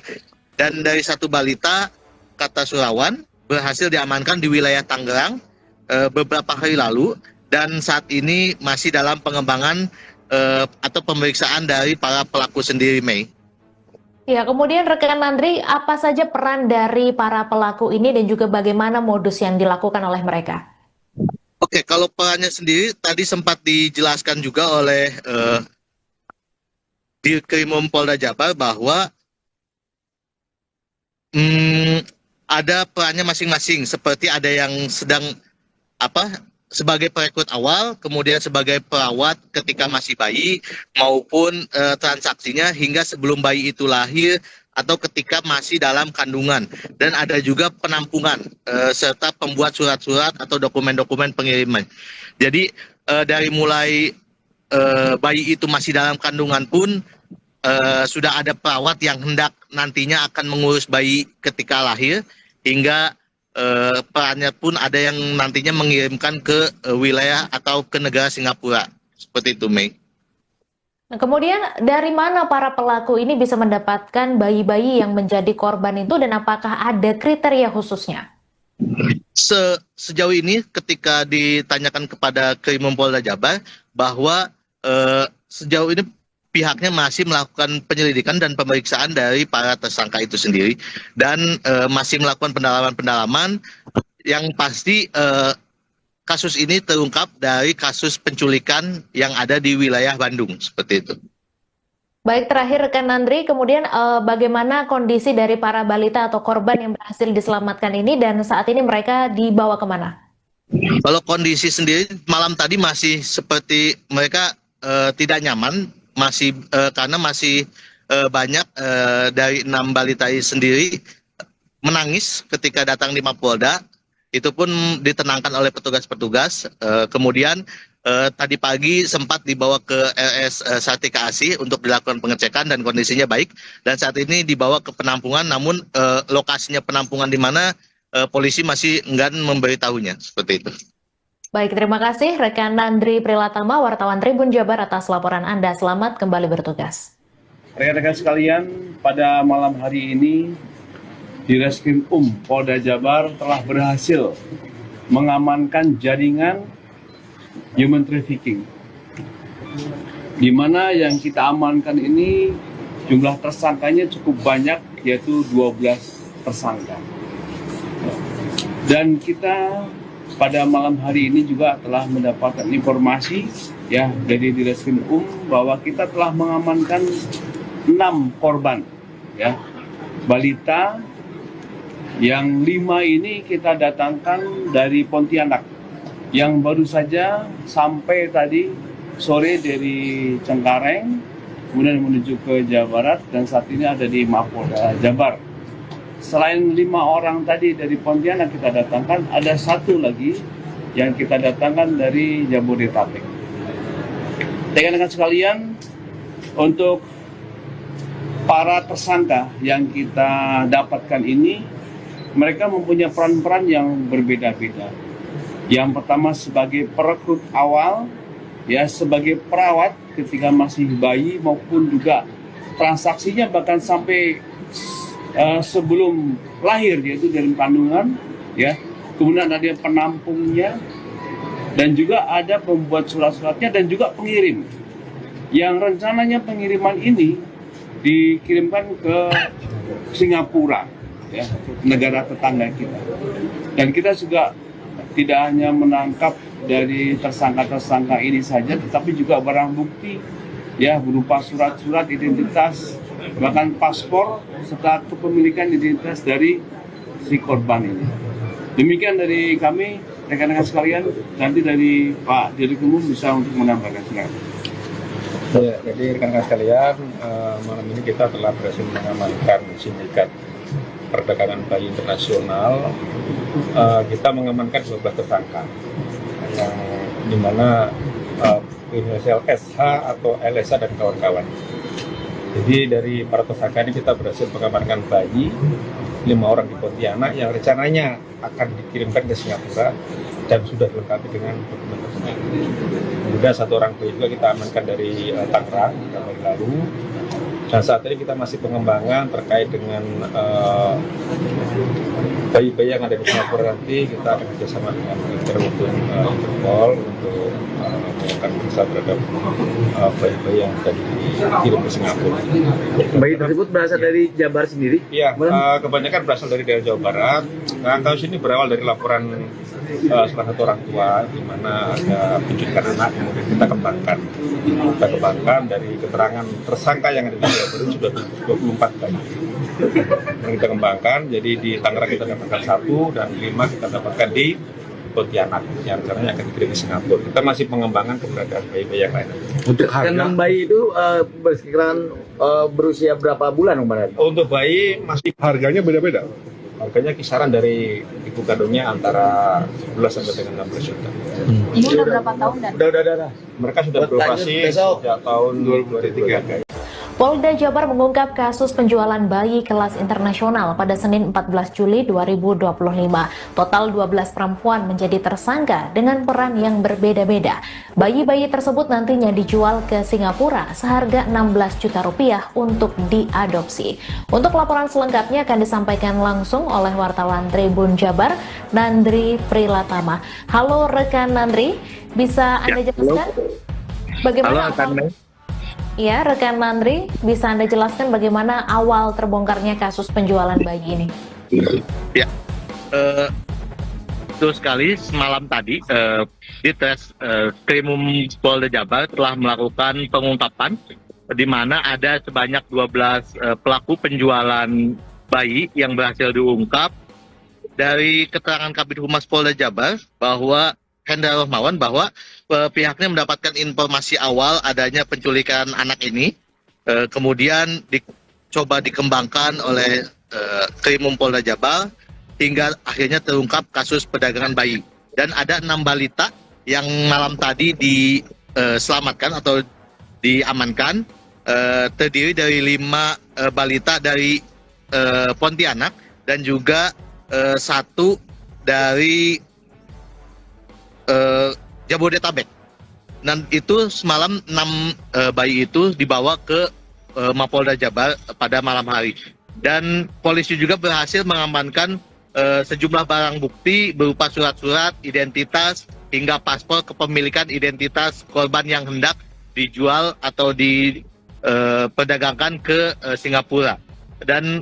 Dan dari 1 balita, kata Surawan, berhasil diamankan di wilayah Tangerang beberapa hari lalu, dan saat ini masih dalam pengembangan atau pemeriksaan dari para pelaku sendiri, Mei. Ya, kemudian rekan Nandri, apa saja peran dari para pelaku ini dan juga bagaimana modus yang dilakukan oleh mereka? Oke, kalau perannya sendiri tadi sempat dijelaskan juga oleh Dirkrimum Polda Jabar bahwa ada perannya masing-masing, seperti ada yang sedang sebagai perekrut awal, kemudian sebagai perawat ketika masih bayi, maupun transaksinya hingga sebelum bayi itu lahir atau ketika masih dalam kandungan. Dan ada juga penampungan serta pembuat surat-surat atau dokumen-dokumen pengiriman. Jadi dari mulai bayi itu masih dalam kandungan pun sudah ada perawat yang hendak nantinya akan mengurus bayi ketika lahir, hingga perannya pun ada yang nantinya mengirimkan ke wilayah atau ke negara Singapura. Seperti itu, Mei. Nah, kemudian dari mana para pelaku ini bisa mendapatkan bayi-bayi yang menjadi korban itu, dan apakah ada kriteria khususnya? Sejauh ini ketika ditanyakan kepada Krimum Polda Jabar bahwa sejauh ini pihaknya masih melakukan penyelidikan dan pemeriksaan dari para tersangka itu sendiri, dan masih melakukan pendalaman-pendalaman yang pasti kasus ini terungkap dari kasus penculikan yang ada di wilayah Bandung, seperti itu. Baik, terakhir rekan Nandri, kemudian bagaimana kondisi dari para balita atau korban yang berhasil diselamatkan ini, dan saat ini mereka dibawa kemana? Kalau kondisi sendiri malam tadi masih seperti mereka tidak nyaman, masih karena masih banyak dari 6 balita sendiri menangis ketika datang di Mapolda. Itu pun ditenangkan oleh petugas-petugas. Kemudian tadi pagi sempat dibawa ke RS Sartika Asih untuk dilakukan pengecekan dan kondisinya baik. Dan saat ini dibawa ke penampungan, namun lokasinya penampungan di mana polisi masih enggan memberitahunya. Seperti itu. Baik, terima kasih rekan Nandri Prilatama, wartawan Tribun Jabar, atas laporan Anda. Selamat kembali bertugas. Rekan-rekan sekalian, pada malam hari ini Direskrim Polda Jabar telah berhasil mengamankan jaringan human trafficking, di mana yang kita amankan ini jumlah tersangkanya cukup banyak, yaitu 12 tersangka. Dan kita pada malam hari ini juga telah mendapatkan informasi dari Direskrim bahwa kita telah mengamankan 6 korban balita, yang 5 ini kita datangkan dari Pontianak, yang baru saja sampai tadi sore dari Cengkareng, kemudian menuju ke Jawa Barat, dan saat ini ada di Mapolda Jabar. Selain 5 orang tadi dari Pontianak kita datangkan, ada 1 lagi yang kita datangkan dari Jabodetabek. Rekan-rekan sekalian, untuk para tersangka yang kita dapatkan ini, mereka mempunyai peran-peran yang berbeda-beda. Yang pertama sebagai perekrut awal, sebagai perawat ketika masih bayi, maupun juga transaksinya bahkan sampai sebelum lahir, yaitu dalam kandungan, Kemudian ada penampungnya, dan juga ada pembuat surat-suratnya, dan juga pengirim. Yang rencananya pengiriman ini dikirimkan ke Singapura, negara tetangga kita. Dan kita juga tidak hanya menangkap dari tersangka-tersangka ini saja, tetapi juga barang bukti berupa surat-surat identitas, bahkan paspor serta kepemilikan identitas dari si korban ini. Demikian dari kami, rekan-rekan sekalian, nanti dari Pak Dirut Umum bisa untuk menambahkan. Silakan. Ya, jadi rekan-rekan sekalian, malam ini kita telah berhasil mengamankan sindikat perdagangan bayi internasional. Kita mengamankan 12 tersangka, yang dimana inisial SH atau LSA dan kawan-kawan. Jadi dari para tersangka ini kita berhasil mengamankan bayi 5 orang di Pontianak yang rencananya akan dikirimkan ke Singapura dan sudah dilengkapi dengan dokumen tersebut. Kemudian 1 orang bayi juga kita amankan dari Tangerang tahun lalu. Dan saat ini kita masih pengembangan terkait dengan bayi-bayi yang ada di Singapura. Nanti kita akan bekerjasama dengan Interpol untuk melakukan periksa terhadap bayi-bayi yang tadi dikirim ke Singapura. Bayi tersebut berasal dari Jabar sendiri? Iya, kebanyakan berasal dari daerah Jawa Barat. Nah, kasus ini berawal dari laporan salah satu orang tua di mana ada penculikan anak, kemudian kita kembangkan dari keterangan tersangka yang ada di Jawa Barat sudah 24 bayi. Yang kita kembangkan, jadi di Tangerang kita dapatkan 1 dan 5 kita dapatkan di Pontianak yang rencananya akan dikirim ke Singapura. Kita masih pengembangan keberadaan bayi-bayi yang lain. Untuk harga bayi itu bersekitaran berusia berapa bulan kemarin? Untuk bayi masih Harganya beda-beda. harganya kisaran dari ibu kandungnya antara 11 sampai dengan 16 juta. Ini udah berapa tahun dan? Udah. Mereka sudah beroperasi sejak tahun 2023. Polda Jabar mengungkap kasus penjualan bayi kelas internasional pada Senin 14 Juli 2025. Total 12 perempuan menjadi tersangka dengan peran yang berbeda-beda. Bayi-bayi tersebut nantinya dijual ke Singapura seharga 16 juta rupiah untuk diadopsi. Untuk laporan selengkapnya akan disampaikan langsung oleh wartawan Tribun Jabar, Nandri Prilatama. Halo rekan Nandri, bisa Anda jelaskan bagaimana Ya, rekan Nandri, bisa Anda jelaskan bagaimana awal terbongkarnya kasus penjualan bayi ini? Ya, betul sekali. Semalam tadi di Krimum Polda Jabar telah melakukan pengungkapan di mana ada sebanyak 12 pelaku penjualan bayi yang berhasil diungkap. Dari keterangan Kabid Humas Polda Jabar bahwa Hendra Rohmawan bahwa pihaknya mendapatkan informasi awal adanya penculikan anak ini, kemudian dicoba dikembangkan oleh Krimum Polda Jabar hingga akhirnya terungkap kasus perdagangan bayi. Dan ada 6 balita yang malam tadi diselamatkan atau diamankan, terdiri dari 5 balita dari Pontianak dan juga 1 dari Jabodetabek. Dan itu semalam 6 bayi itu dibawa ke Mapolda Jabar pada malam hari. Dan polisi juga berhasil mengamankan sejumlah barang bukti berupa surat-surat identitas hingga paspor kepemilikan identitas korban yang hendak dijual atau diperdagangkan ke Singapura. Dan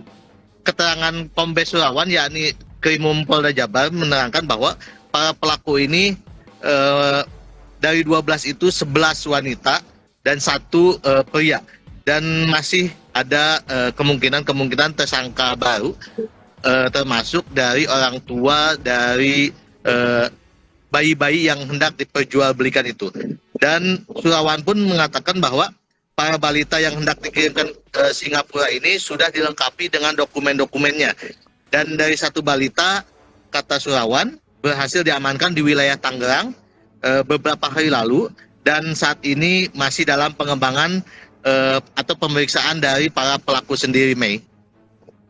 keterangan Kombes Surawan yakni Krimum Polda Jabar menerangkan bahwa para pelaku ini dari 12 itu 11 wanita dan 1 pria, dan masih ada kemungkinan tersangka baru termasuk dari orang tua dari bayi-bayi yang hendak diperjualbelikan itu. Dan Surawan pun mengatakan bahwa para balita yang hendak dikirimkan ke Singapura ini sudah dilengkapi dengan dokumen-dokumennya. Dan dari 1 balita, kata Surawan, berhasil diamankan di wilayah Tangerang beberapa hari lalu, dan saat ini masih dalam pengembangan atau pemeriksaan dari para pelaku sendiri, Mei.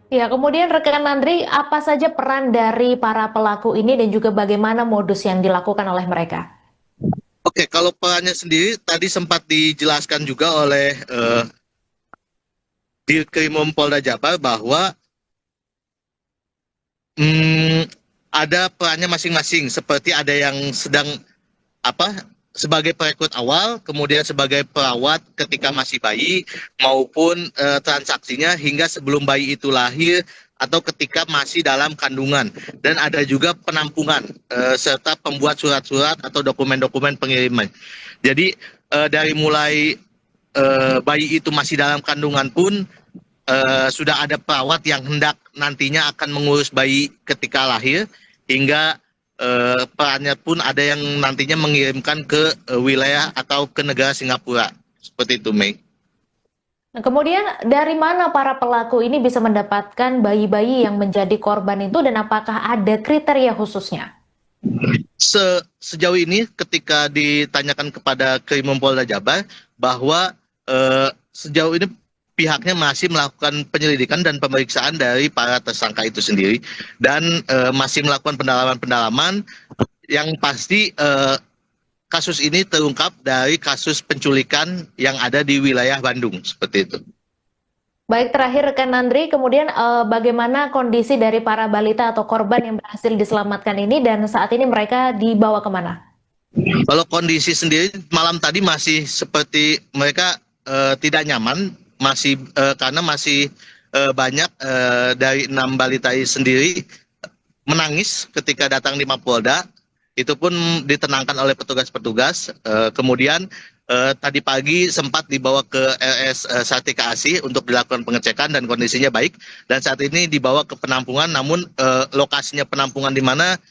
Ya, kemudian rekan Nandri, apa saja peran dari para pelaku ini dan juga bagaimana modus yang dilakukan oleh mereka? Oke, kalau perannya sendiri tadi sempat dijelaskan juga oleh Dirkrimum Polda Jabar bahwa ada perannya masing-masing, seperti ada yang sedang sebagai perekrut awal, kemudian sebagai perawat ketika masih bayi, maupun transaksinya hingga sebelum bayi itu lahir atau ketika masih dalam kandungan. Dan ada juga penampungan serta pembuat surat-surat atau dokumen-dokumen pengiriman. Jadi dari mulai bayi itu masih dalam kandungan pun sudah ada perawat yang hendak nantinya akan mengurus bayi ketika lahir, hingga perannya pun ada yang nantinya mengirimkan ke wilayah atau ke negara Singapura. Seperti itu, Mei. Nah, kemudian dari mana para pelaku ini bisa mendapatkan bayi-bayi yang menjadi korban itu dan apakah ada kriteria khususnya? Sejauh ini ketika ditanyakan kepada Krimumpolda Jabar bahwa sejauh ini pihaknya masih melakukan penyelidikan dan pemeriksaan dari para tersangka itu sendiri dan masih melakukan pendalaman-pendalaman yang pasti kasus ini terungkap dari kasus penculikan yang ada di wilayah Bandung, seperti itu. Baik, terakhir rekan Nandri, kemudian bagaimana kondisi dari para balita atau korban yang berhasil diselamatkan ini dan saat ini mereka dibawa kemana? Kalau kondisi sendiri malam tadi masih seperti mereka tidak nyaman, masih karena masih banyak dari 6 balita sendiri menangis ketika datang di Mapolda. Itu pun ditenangkan oleh petugas-petugas. Kemudian tadi pagi sempat dibawa ke RS Sartika Asih untuk dilakukan pengecekan dan kondisinya baik. Dan saat ini dibawa ke penampungan, namun lokasinya penampungan di mana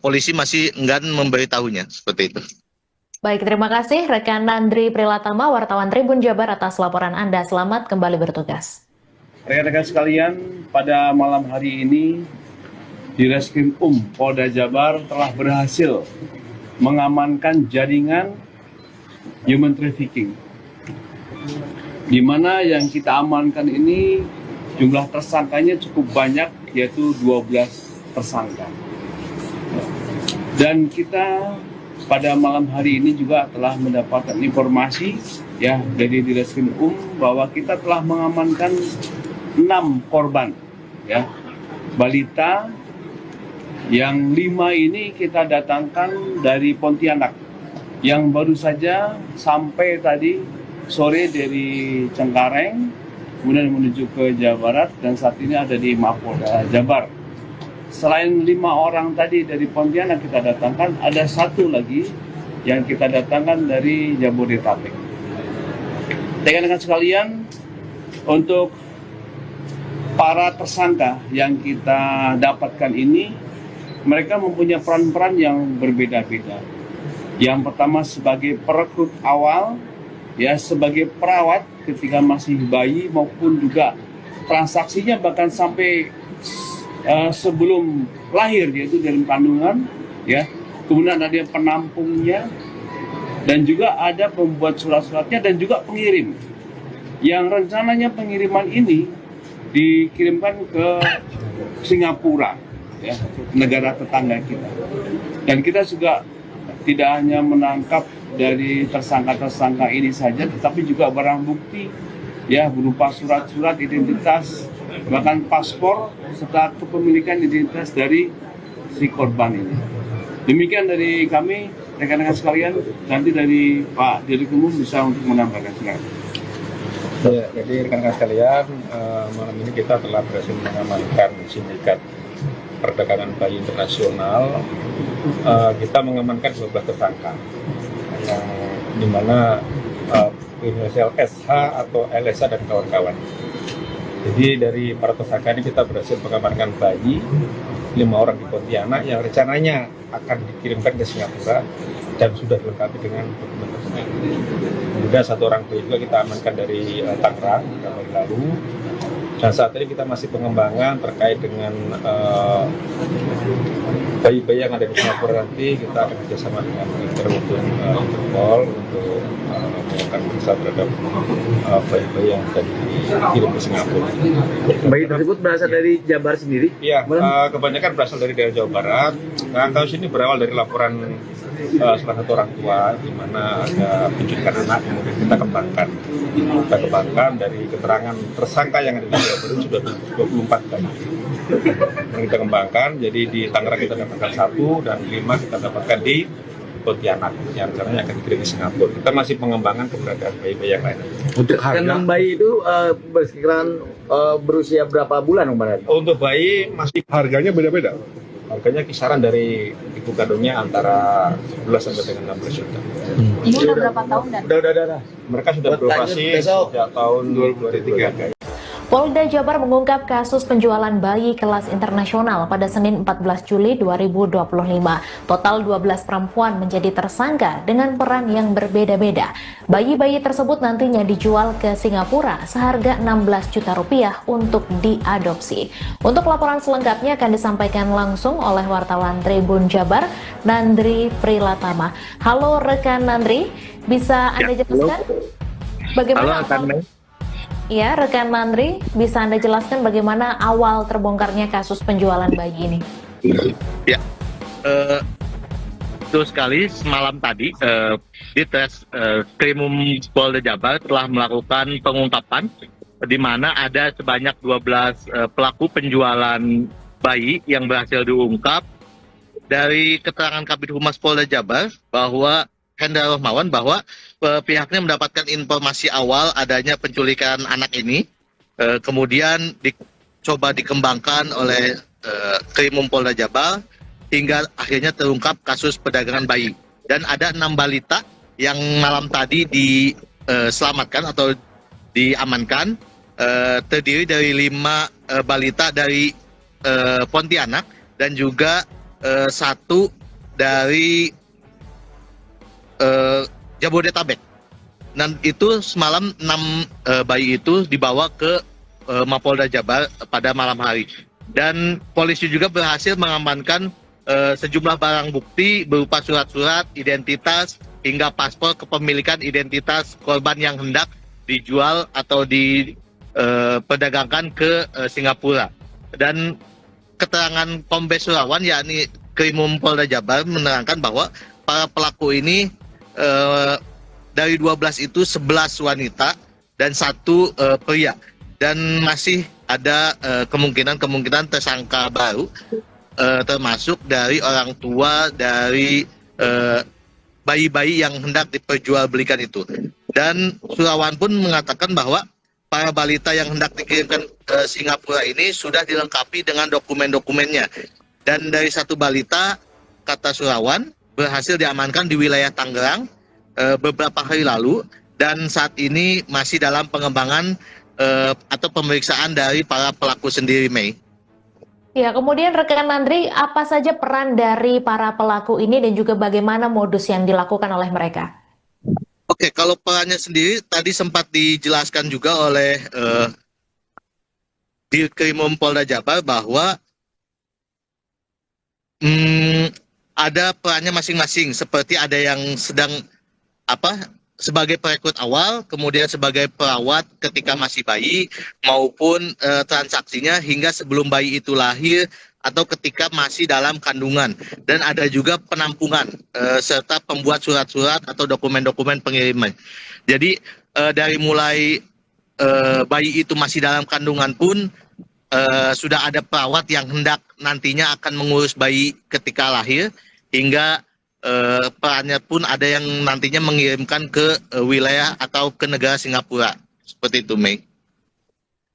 polisi masih enggan memberitahunya. Seperti itu. Baik, terima kasih rekan Nandri Prilatama, wartawan Tribun Jabar atas laporan Anda. Selamat kembali bertugas. Rekan-rekan sekalian, pada malam hari ini Direskrim Polda Jabar telah berhasil mengamankan jaringan human trafficking, di mana yang kita amankan ini jumlah tersangkanya cukup banyak, yaitu 12 tersangka. Dan kita pada malam hari ini juga telah mendapatkan informasi ya dari Direskrim bahwa kita telah mengamankan 6 korban ya balita, yang 5 ini kita datangkan dari Pontianak, yang baru saja sampai tadi sore dari Cengkareng, kemudian menuju ke Jawa Barat, dan saat ini ada di Mapolda Jabar. Selain 5 orang tadi dari Pontianak kita datangkan, ada 1 lagi yang kita datangkan dari Jabodetabek. Rekan-rekan sekalian, untuk para tersangka yang kita dapatkan ini, mereka mempunyai peran-peran yang berbeda-beda. Yang pertama sebagai perekrut awal, ya sebagai perawat ketika masih bayi, maupun juga transaksinya bahkan sampai sebelum lahir, yaitu dalam kandungan, ya. Kemudian ada yang penampungnya, dan juga ada pembuat surat-suratnya dan juga pengirim. Yang rencananya pengiriman ini dikirimkan ke Singapura, ya, negara tetangga kita. Dan kita juga tidak hanya menangkap dari tersangka-tersangka ini saja, tetapi juga barang bukti ya berupa surat-surat identitas, bahkan paspor serta kepemilikan identitas dari si korban ini. Demikian dari kami, rekan-rekan sekalian. Nanti dari Pak Direskrim bisa untuk menambahkan. Silakan. Ya, jadi rekan-rekan sekalian, malam ini kita telah berhasil mengamankan sindikat perdagangan bayi internasional. Kita mengamankan 12 tersangka yang dimana inisial SH atau LSH dan kawan-kawan. Jadi dari para tersangka ini kita berhasil mengamankan bayi 5 orang di Pontianak yang rencananya akan dikirimkan ke Singapura dan sudah dilengkapi dengan dokumen-dokumen. Kemudian 1 orang bayi juga kita amankan dari Tangerang hari lalu. Dan saat ini kita masih pengembangan terkait dengan bayi-bayi yang ada di Singapura. Nanti kita akan bekerjasama dengan Interpol untuk melakukan periksa terhadap bayi-bayi yang sudah dikirim ke Singapura. Bayi tersebut berasal dari Jabar sendiri? Iya, kebanyakan berasal dari daerah Jawa Barat. Nah, kasus ini berawal dari laporan salah satu orang tua di mana ada penculikan anak, kemudian kita kembangkan dari keterangan tersangka yang ada di Jawa Barat sudah 24 bayi. Kita kembangkan, jadi di Tangerang kita dapatkan 1 dan 5 kita dapatkan di Pontianak yang rencananya akan dikirim ke Singapura. Kita masih pengembangan keberadaan bayi-bayi yang lain. Untuk harga bayi itu bersekitaran berusia berapa bulan, Bang? Untuk bayi masih harganya beda-beda. Harganya kisaran dari ibu kandungnya antara 11 sampai dengan 16 juta. Ini udah berapa tahun dan? Udah. Mereka sudah beroperasi sejak tahun 2023. Polda Jabar mengungkap kasus penjualan bayi kelas internasional pada Senin 14 Juli 2025. Total 12 perempuan menjadi tersangka dengan peran yang berbeda-beda. Bayi-bayi tersebut nantinya dijual ke Singapura seharga 16 juta rupiah untuk diadopsi. Untuk laporan selengkapnya akan disampaikan langsung oleh wartawan Tribun Jabar, Nandri Prilatama. Halo rekan Nandri, bisa Anda jelaskan bagaimana Ya, rekan Nandri, bisa Anda jelaskan bagaimana awal terbongkarnya kasus penjualan bayi ini? Ya, betul sekali. Semalam tadi di Krimum Polda Jabar telah melakukan pengungkapan di mana ada sebanyak 12 pelaku penjualan bayi yang berhasil diungkap. Dari keterangan Kabid Humas Polda Jabar bahwa Hendra Rohmawan bahwa pihaknya mendapatkan informasi awal adanya penculikan anak ini, kemudian dicoba dikembangkan oleh Krimum Polda Jabar hingga akhirnya terungkap kasus perdagangan bayi. Dan ada 6 balita yang malam tadi diselamatkan atau diamankan, terdiri dari 5 balita dari Pontianak dan juga 1 dari Jabodetabek. Dan itu semalam 6 bayi itu dibawa ke Mapolda Jabar pada malam hari. Dan polisi juga berhasil mengamankan sejumlah barang bukti berupa surat-surat identitas hingga paspor kepemilikan identitas korban yang hendak dijual atau diperdagangkan ke Singapura. Dan keterangan Kombes Surawan yakni Krimum Polda Jabar menerangkan bahwa para pelaku ini dari 12 itu 11 wanita dan 1 pria, dan masih ada kemungkinan tersangka baru, termasuk dari orang tua dari bayi-bayi yang hendak diperjualbelikan itu. Dan Surawan pun mengatakan bahwa para balita yang hendak dikirimkan ke Singapura ini sudah dilengkapi dengan dokumen-dokumennya. Dan dari 1 balita, kata Surawan, berhasil diamankan di wilayah Tangerang beberapa hari lalu, dan saat ini masih dalam pengembangan atau pemeriksaan dari para pelaku sendiri, Mei. Ya, kemudian rekan Nandri, apa saja peran dari para pelaku ini dan juga bagaimana modus yang dilakukan oleh mereka? Oke, kalau perannya sendiri tadi sempat dijelaskan juga oleh di Krimum Polda Jabar bahwa ada perannya masing-masing, seperti ada yang sedang sebagai perekrut awal, kemudian sebagai perawat ketika masih bayi, maupun transaksinya hingga sebelum bayi itu lahir atau ketika masih dalam kandungan. Dan ada juga penampungan serta pembuat surat-surat atau dokumen-dokumen pengiriman. Jadi dari mulai bayi itu masih dalam kandungan pun sudah ada perawat yang hendak nantinya akan mengurus bayi ketika lahir, hingga perannya pun ada yang nantinya mengirimkan ke wilayah atau ke negara Singapura. Seperti itu, Mei.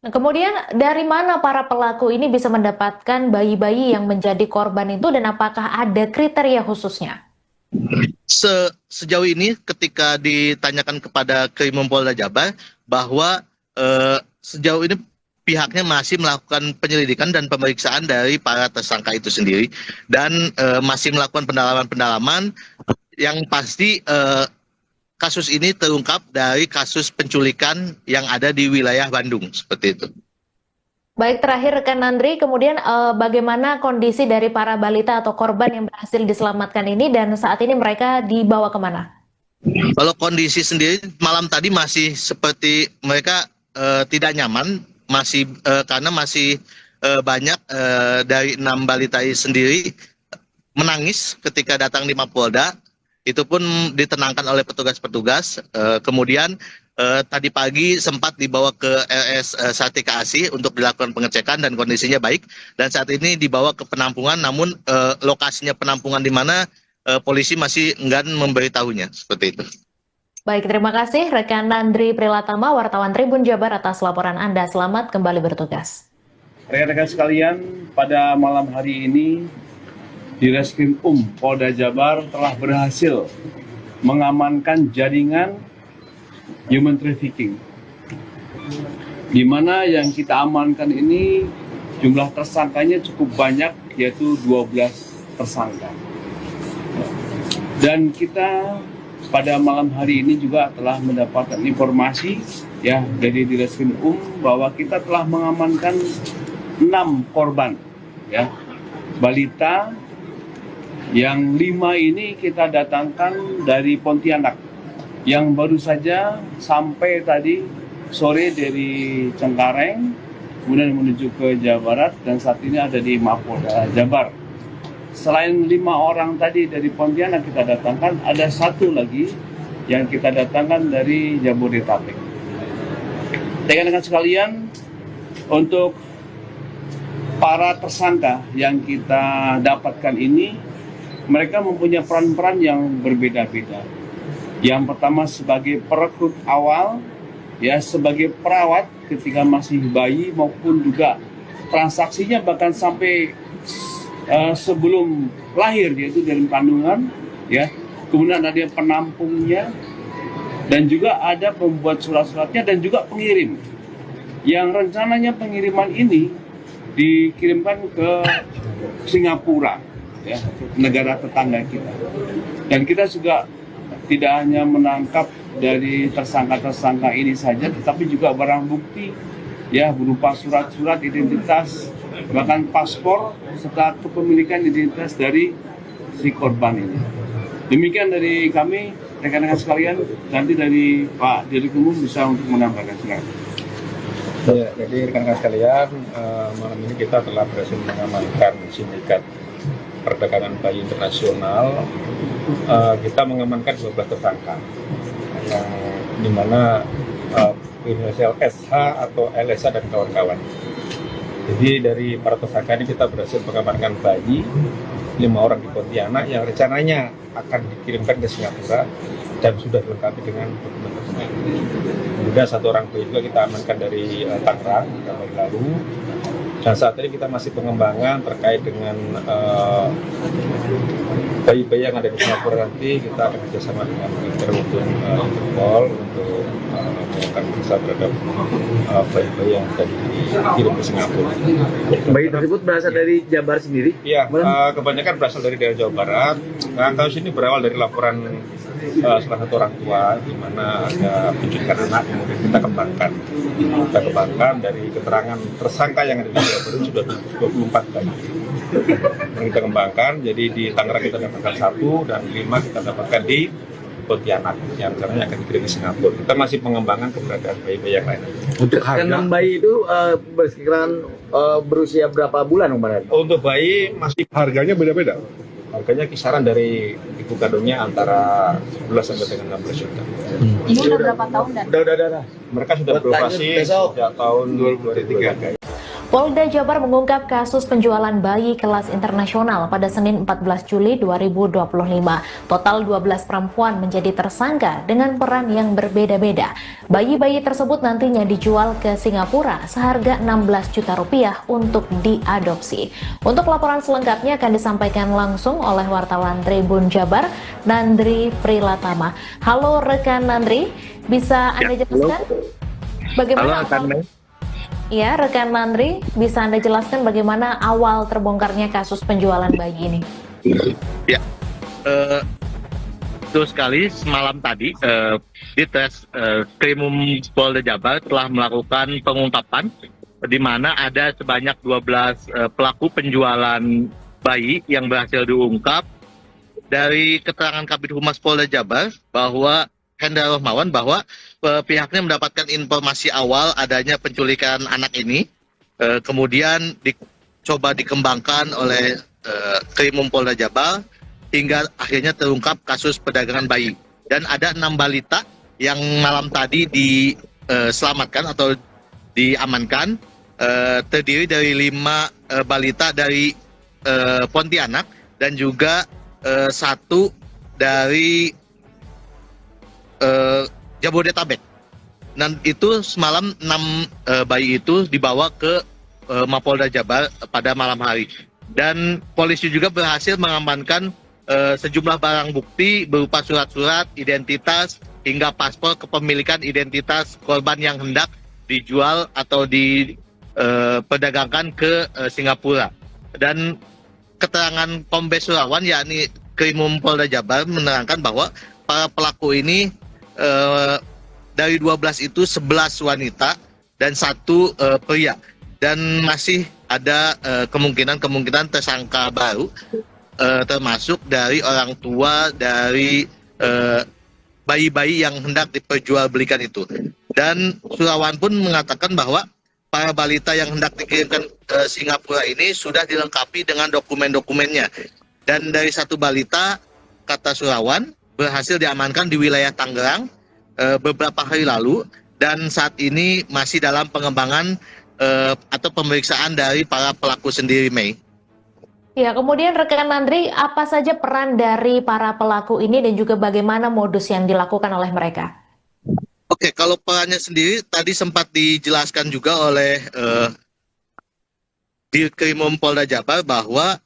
Nah, kemudian dari mana para pelaku ini bisa mendapatkan bayi-bayi yang menjadi korban itu, dan apakah ada kriteria khususnya? Sejauh ini ketika ditanyakan kepada Krimum Polda Jabar bahwa sejauh ini pihaknya masih melakukan penyelidikan dan pemeriksaan dari para tersangka itu sendiri, dan masih melakukan pendalaman-pendalaman yang pasti kasus ini terungkap dari kasus penculikan yang ada di wilayah Bandung, seperti itu. Baik, terakhir rekan Nandri, kemudian bagaimana kondisi dari para balita atau korban yang berhasil diselamatkan ini, dan saat ini mereka dibawa kemana? Kalau kondisi sendiri malam tadi masih seperti mereka tidak nyaman, masih karena masih banyak dari 6 balita sendiri menangis ketika datang di Mapolda. Itu pun ditenangkan oleh petugas-petugas. Kemudian tadi pagi sempat dibawa ke RS Sartika Asih untuk dilakukan pengecekan dan kondisinya baik. Dan saat ini dibawa ke penampungan, namun lokasinya penampungan di mana polisi masih enggan memberitahunya, seperti itu. Baik, terima kasih rekan Nandri Prilatama, wartawan Tribun Jabar, atas laporan Anda. Selamat kembali bertugas. Rekan-rekan sekalian, pada malam hari ini di Reskrim Polda Jabar telah berhasil mengamankan jaringan human trafficking. di mana yang kita amankan ini jumlah tersangkanya cukup banyak, yaitu 12 tersangka. Dan kita pada malam hari ini juga telah mendapatkan informasi ya dari Direskrim bahwa kita telah mengamankan 6 korban ya balita, yang 5 ini kita datangkan dari Pontianak yang baru saja sampai tadi sore dari Cengkareng, kemudian menuju ke Jawa Barat dan saat ini ada di Mapolda Jabar. Selain 5 orang tadi dari Pontianak kita datangkan, ada 1 lagi yang kita datangkan dari Jabodetabek. Rekan-rekan sekalian, untuk para tersangka yang kita dapatkan ini, mereka mempunyai peran-peran yang berbeda-beda. Yang pertama sebagai perekrut awal, ya sebagai perawat ketika masih bayi, maupun juga transaksinya bahkan sampai sebelum lahir, yaitu dalam kandungan, ya. Kemudian ada yang penampungnya, dan juga ada pembuat surat-suratnya dan juga pengirim. Yang rencananya pengiriman ini dikirimkan ke Singapura, ya, negara tetangga kita. Dan kita juga tidak hanya menangkap dari tersangka-tersangka ini saja, tetapi juga barang bukti, ya, berupa surat-surat identitas, bahkan paspor serta kepemilikan identitas dari si korban ini. Demikian dari kami, rekan-rekan sekalian. Nanti dari Pak Direskrim bisa untuk menambahkan, silakan. Ya, jadi rekan-rekan sekalian, malam ini kita telah berhasil mengamankan sindikat perdagangan bayi internasional. Kita mengamankan 12 tersangka, yang dimana inisial SH atau LSH dan kawan-kawan. Jadi dari para tersangka ini kita berhasil mengamankan bayi 5 orang di Pontianak yang rencananya akan dikirimkan ke Singapura dan sudah dilengkapi dengan dokumen-dokumen. Kemudian 1 orang bayi juga kita amankan dari Tangerang beberapa hari lalu. Dan saat ini kita masih pengembangan terkait dengan bayi-bayi yang ada di Singapura. Nanti kita akan bekerjasama dengan Interpol untuk melakukan periksa terhadap bayi-bayi yang tadi dikirim ke Singapura. Bayi tersebut berasal dari Jabar sendiri? Iya, kebanyakan berasal dari daerah Jawa Barat. Nah, kasus ini berawal dari laporan salah satu orang tua di mana ada penculikan anak, kemudian kita kembangkan dari keterangan tersangka yang ada di Jawa Barat sudah 24 bayi. Yang kita kembangkan, jadi di Tangerang kita dapatkan 1 dan 5 kita dapatkan di Pontianak yang rencananya akan dikirim ke Singapura. Kita masih pengembangan keberadaan bayi-bayi yang lain. Untuk harga bayi itu bersekitaran berusia berapa bulan, Pak? Untuk bayi masih Harganya beda-beda. harganya kisaran dari ibu kandungnya antara 11 sampai dengan 16 juta. Ini udah berapa tahun dan? Udah. Mereka sudah beroperasi sejak tahun 2023. Polda Jabar mengungkap kasus penjualan bayi kelas internasional pada Senin 14 Juli 2025. Total 12 perempuan menjadi tersangka dengan peran yang berbeda-beda. Bayi-bayi tersebut nantinya dijual ke Singapura seharga 16 juta rupiah untuk diadopsi. Untuk laporan selengkapnya akan disampaikan langsung oleh wartawan Tribun Jabar, Nandri Prilatama. Halo rekan Nandri, bisa Anda jelaskan bagaimana Ya, rekan Nandri, bisa Anda jelaskan bagaimana awal terbongkarnya kasus penjualan bayi ini? Ya, betul sekali. Semalam tadi di Krimum Polda Jabar telah melakukan pengungkapan di mana ada sebanyak 12 pelaku penjualan bayi yang berhasil diungkap. Dari keterangan Kabid Humas Polda Jabar bahwa Hendra Rohmawan bahwa pihaknya mendapatkan informasi awal adanya penculikan anak ini, kemudian dicoba dikembangkan oleh Krimum Polda Jabar hingga akhirnya terungkap kasus perdagangan bayi. Dan ada 6 balita yang malam tadi diselamatkan atau diamankan, terdiri dari 5 balita dari Pontianak dan juga 1 dari Jabodetabek. Dan itu semalam 6 bayi itu dibawa ke Mapolda Jabar pada malam hari. Dan polisi juga berhasil mengamankan sejumlah barang bukti berupa surat-surat identitas hingga paspor kepemilikan identitas korban yang hendak dijual atau diperdagangkan ke Singapura. Dan keterangan Kombes Surawan yakni Krimum Polda Jabar menerangkan bahwa para pelaku ini dari 12 itu 11 wanita dan 1 pria, dan masih ada kemungkinan tersangka baru, termasuk dari orang tua dari bayi-bayi yang hendak diperjualbelikan itu. Dan Surawan pun mengatakan bahwa para balita yang hendak dikirimkan ke Singapura ini sudah dilengkapi dengan dokumen-dokumennya. Dan dari 1 balita, kata Surawan, berhasil diamankan di wilayah Tangerang beberapa hari lalu, dan saat ini masih dalam pengembangan atau pemeriksaan dari para pelaku sendiri, Mei. Ya, kemudian rekan Nandri, apa saja peran dari para pelaku ini dan juga bagaimana modus yang dilakukan oleh mereka? Oke, kalau perannya sendiri tadi sempat dijelaskan juga oleh Dirkrimum Polda Jabar bahwa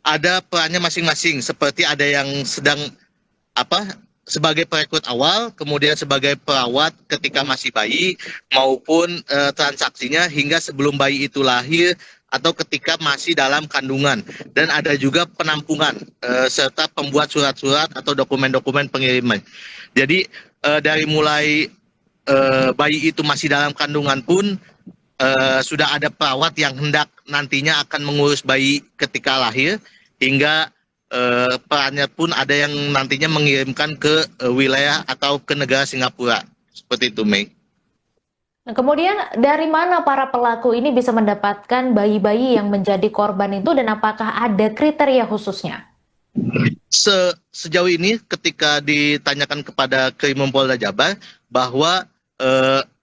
ada perannya masing-masing, seperti ada yang sedang sebagai perekrut awal, kemudian sebagai perawat ketika masih bayi, maupun transaksinya hingga sebelum bayi itu lahir atau ketika masih dalam kandungan. Dan ada juga penampungan serta pembuat surat-surat atau dokumen-dokumen pengiriman. Jadi dari mulai bayi itu masih dalam kandungan pun sudah ada perawat yang hendak nantinya akan mengurus bayi ketika lahir, hingga perannya pun ada yang nantinya mengirimkan ke wilayah atau ke negara Singapura. Seperti itu, Mei. Nah, kemudian dari mana para pelaku ini bisa mendapatkan bayi-bayi yang menjadi korban itu, dan apakah ada kriteria khususnya? Sejauh ini ketika ditanyakan kepada Krimum Polda Jabar bahwa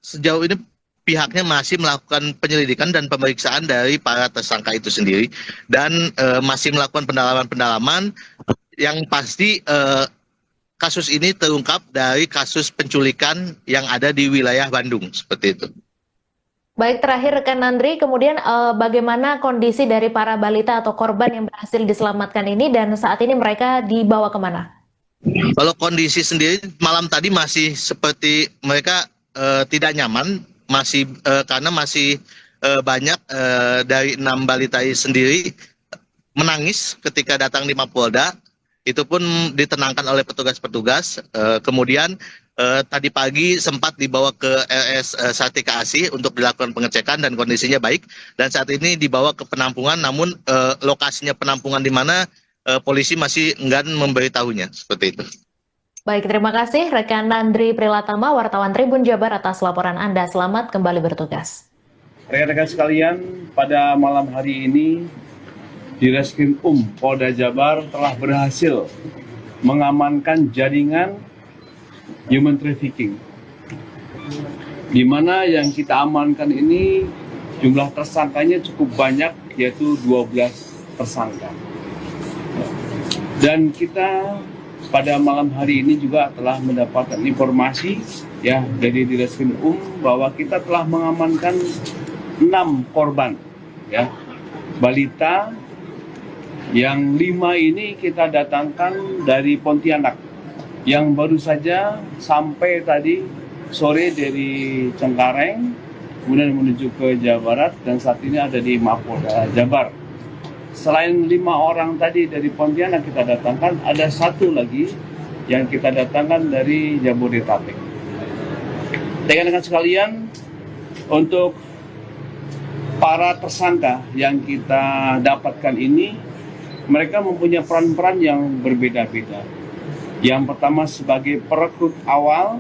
sejauh ini pihaknya masih melakukan penyelidikan dan pemeriksaan dari para tersangka itu sendiri, dan masih melakukan pendalaman-pendalaman yang pasti kasus ini terungkap dari kasus penculikan yang ada di wilayah Bandung, seperti itu. Baik, terakhir rekan Nandri, kemudian bagaimana kondisi dari para balita atau korban yang berhasil diselamatkan ini, dan saat ini mereka dibawa kemana? Kalau kondisi sendiri malam tadi masih seperti mereka tidak nyaman, masih karena masih banyak dari 6 balita sendiri menangis ketika datang di Mapolda. Itu pun ditenangkan oleh petugas-petugas. Kemudian tadi pagi sempat dibawa ke RS Sartika Asih untuk dilakukan pengecekan dan kondisinya baik. Dan saat ini dibawa ke penampungan, namun lokasinya penampungan di mana polisi masih enggan memberitahunya. Seperti itu. Baik, terima kasih rekan Nandri Prilatama, wartawan Tribun Jabar, atas laporan Anda. Selamat kembali bertugas. Rekan-rekan sekalian, pada malam hari ini Direskrim Polda Jabar telah berhasil mengamankan jaringan human trafficking, di mana yang kita amankan ini jumlah tersangkanya cukup banyak, yaitu 12 tersangka. Dan kita pada malam hari ini juga telah mendapatkan informasi dari Direskrim bahwa kita telah mengamankan 6 korban balita, yang 5 ini kita datangkan dari Pontianak, yang baru saja sampai tadi sore dari Cengkareng, kemudian menuju ke Jawa Barat, dan saat ini ada di Mapolda Jabar. Selain 5 orang tadi dari Pontianak kita datangkan, ada 1 lagi yang kita datangkan dari Jabodetabek. Rekan-rekan sekalian, untuk para tersangka yang kita dapatkan ini, mereka mempunyai peran-peran yang berbeda-beda. Yang pertama sebagai perekrut awal,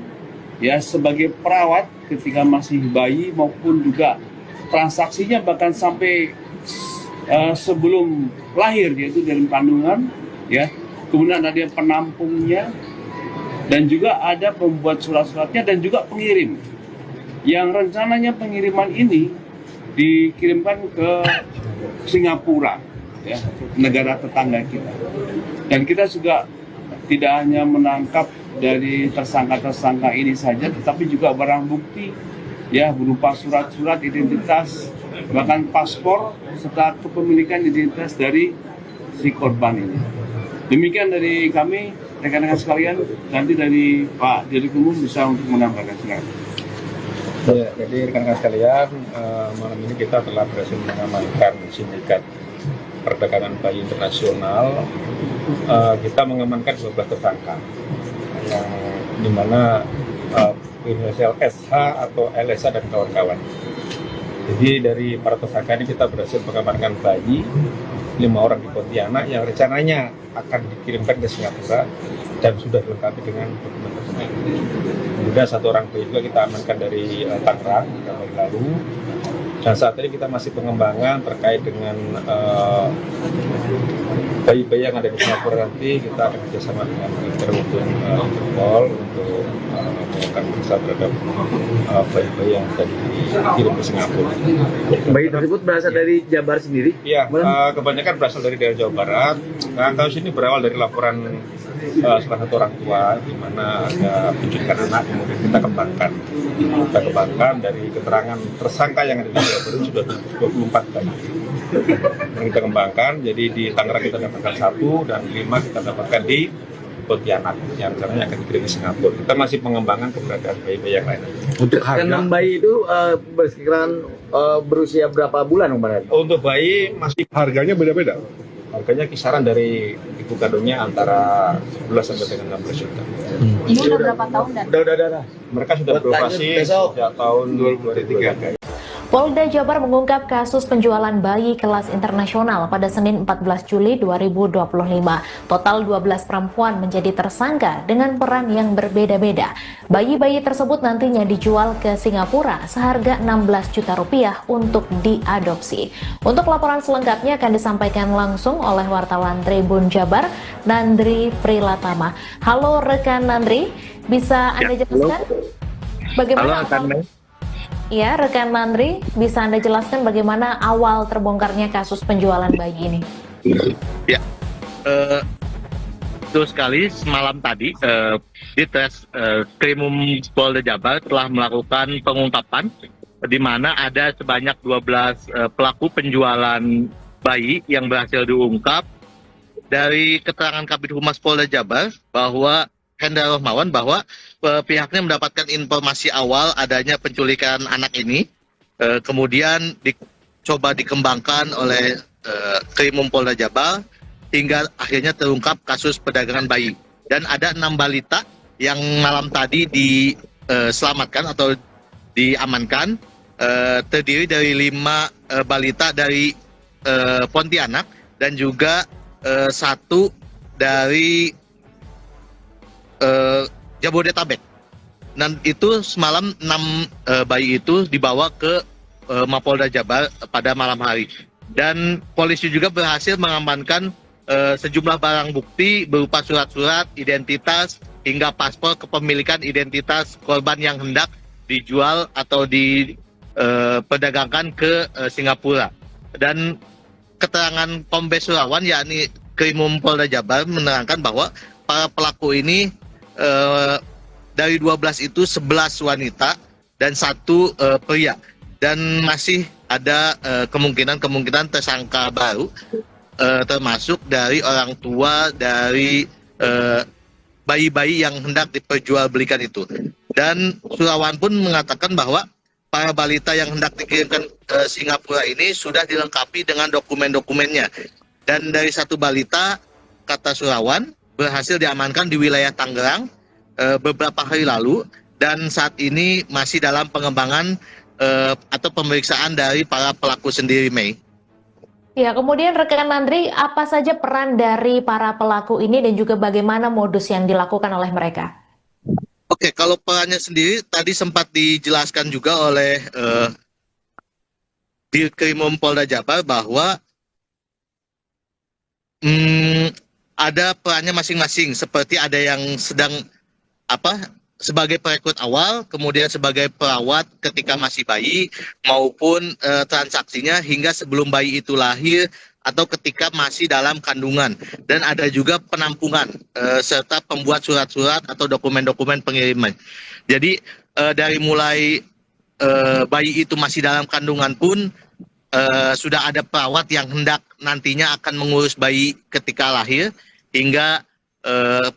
sebagai perawat ketika masih bayi, maupun juga transaksinya bahkan sampai sebelum lahir, yaitu dalam kandungan, Kemudian ada yang penampungnya, dan juga ada pembuat surat-suratnya, dan juga pengirim. Yang rencananya pengiriman ini dikirimkan ke Singapura, negara tetangga kita. Dan kita juga tidak hanya menangkap dari tersangka-tersangka ini saja, tetapi juga barang bukti berupa surat-surat identitas, bahkan paspor serta kepemilikan identitas dari si korban ini. Demikian dari kami, rekan-rekan sekalian. Nanti dari Pak Dirut Umum bisa untuk menambahkan, silakan. Ya, jadi rekan-rekan sekalian, malam ini kita telah berhasil mengamankan sindikat perdagangan bayi internasional. Kita mengamankan 12 tersangka, yang dimana inisial SH atau LSA dan kawan-kawan. Jadi dari para tersangka ini kita berhasil mengamankan bayi 5 orang di Pontianak yang rencananya akan dikirimkan ke Singapura dan sudah dilengkapi dengan dokumen tersebut. Kemudian 1 orang bayi juga kita amankan dari Tangerang tahun lalu. Dan saat ini kita masih pengembangan terkait dengan bayi-bayi yang ada di Singapura. Nanti kita akan bekerjasama dengan Interpol untuk melakukan periksa terhadap bayi-bayi yang tadi dikirim ke Singapura. Bayi tersebut berasal dari Jabar sendiri? Iya, kebanyakan berasal dari daerah Jawa Barat. Nah, kasus ini berawal dari laporan salah satu orang tua di mana ada penculikan anak, kemudian kita kembangkan dari keterangan tersangka yang ada di Jawa Barat sudah 24 bayi. Yang kita kembangkan, jadi di Tangerang kita dapatkan 1 dan 5 kita dapatkan di Pontianak yang rencananya akan dikirim ke Singapura. Kita masih pengembangan keberadaan bayi-bayi yang lain. Untuk harga bayi itu bersekitaran berusia berapa bulan kemarin? Untuk bayi masih Harganya beda-beda. harganya kisaran dari ibu kandungnya antara 11 sampai dengan 16 juta. Ini udah berapa tahun dan? Udah. Mereka sudah beroperasi sejak tahun 2023. Polda Jabar mengungkap kasus penjualan bayi kelas internasional pada Senin 14 Juli 2025. Total 12 perempuan menjadi tersangka dengan peran yang berbeda-beda. Bayi-bayi tersebut nantinya dijual ke Singapura seharga 16 juta rupiah untuk diadopsi. Untuk laporan selengkapnya akan disampaikan langsung oleh wartawan Tribun Jabar, Nandri Prilatama. Halo rekan Nandri, bisa Anda jelaskan bagaimana Ya, rekan Nandri, bisa Anda jelaskan bagaimana awal terbongkarnya kasus penjualan bayi ini? Ya, betul sekali. Semalam tadi di Krimum Polda Jabar telah melakukan pengungkapan di mana ada sebanyak 12 pelaku penjualan bayi yang berhasil diungkap. Dari keterangan Kabid Humas Polda Jabar bahwa Hendra Rohmawan bahwa pihaknya mendapatkan informasi awal adanya penculikan anak ini, kemudian dicoba dikembangkan oleh Krimum Polda Jabar hingga akhirnya terungkap kasus perdagangan bayi. Dan ada 6 balita yang malam tadi diselamatkan atau diamankan, terdiri dari 5 balita dari Pontianak dan juga 1 dari Jabodetabek. Dan itu semalam 6 bayi itu dibawa ke Mapolda Jabar pada malam hari. Dan polisi juga berhasil mengamankan sejumlah barang bukti berupa surat-surat identitas hingga paspor kepemilikan identitas korban yang hendak dijual atau diperdagangkan ke Singapura. Dan keterangan Kombes Surawan yakni Krimum Polda Jabar menerangkan bahwa para pelaku ini dari 12 itu 11 wanita dan 1 pria, dan masih ada kemungkinan tersangka baru termasuk dari orang tua dari bayi-bayi yang hendak diperjualbelikan itu. Dan Surawan pun mengatakan bahwa para balita yang hendak dikirimkan ke Singapura ini sudah dilengkapi dengan dokumen-dokumennya. Dan dari 1 balita, kata Surawan, berhasil diamankan di wilayah Tangerang beberapa hari lalu, dan saat ini masih dalam pengembangan atau pemeriksaan dari para pelaku sendiri, Mei. Ya, kemudian rekan Nandri, apa saja peran dari para pelaku ini dan juga bagaimana modus yang dilakukan oleh mereka? Oke, kalau perannya sendiri tadi sempat dijelaskan juga oleh Dirkrimum Polda Jabar bahwa ada perannya masing-masing, seperti ada yang sedang sebagai perekrut awal, kemudian sebagai perawat ketika masih bayi, maupun transaksinya hingga sebelum bayi itu lahir atau ketika masih dalam kandungan. Dan ada juga penampungan serta pembuat surat-surat atau dokumen-dokumen pengiriman. Jadi dari mulai bayi itu masih dalam kandungan pun sudah ada perawat yang hendak nantinya akan mengurus bayi ketika lahir, hingga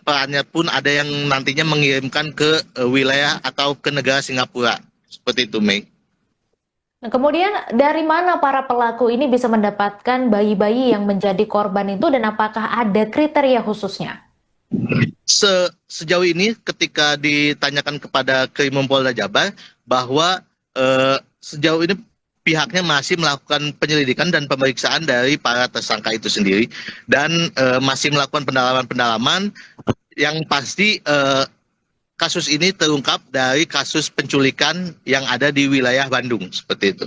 perannya pun ada yang nantinya mengirimkan ke wilayah atau ke negara Singapura. Seperti itu, Mei. Nah, kemudian dari mana para pelaku ini bisa mendapatkan bayi-bayi yang menjadi korban itu dan apakah ada kriteria khususnya? Sejauh ini ketika ditanyakan kepada Krimumpolda Jabar bahwa sejauh ini pihaknya masih melakukan penyelidikan dan pemeriksaan dari para tersangka itu sendiri dan masih melakukan pendalaman-pendalaman yang pasti kasus ini terungkap dari kasus penculikan yang ada di wilayah Bandung, seperti itu.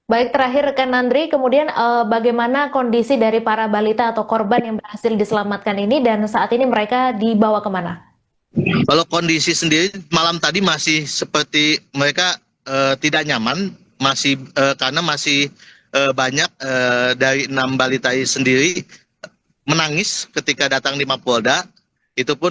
Baik, terakhir rekan Nandri, kemudian bagaimana kondisi dari para balita atau korban yang berhasil diselamatkan ini dan saat ini mereka dibawa kemana? Kalau kondisi sendiri malam tadi masih seperti mereka tidak nyaman, masih karena masih banyak dari 6 balita sendiri menangis ketika datang di Mapolda. Itu pun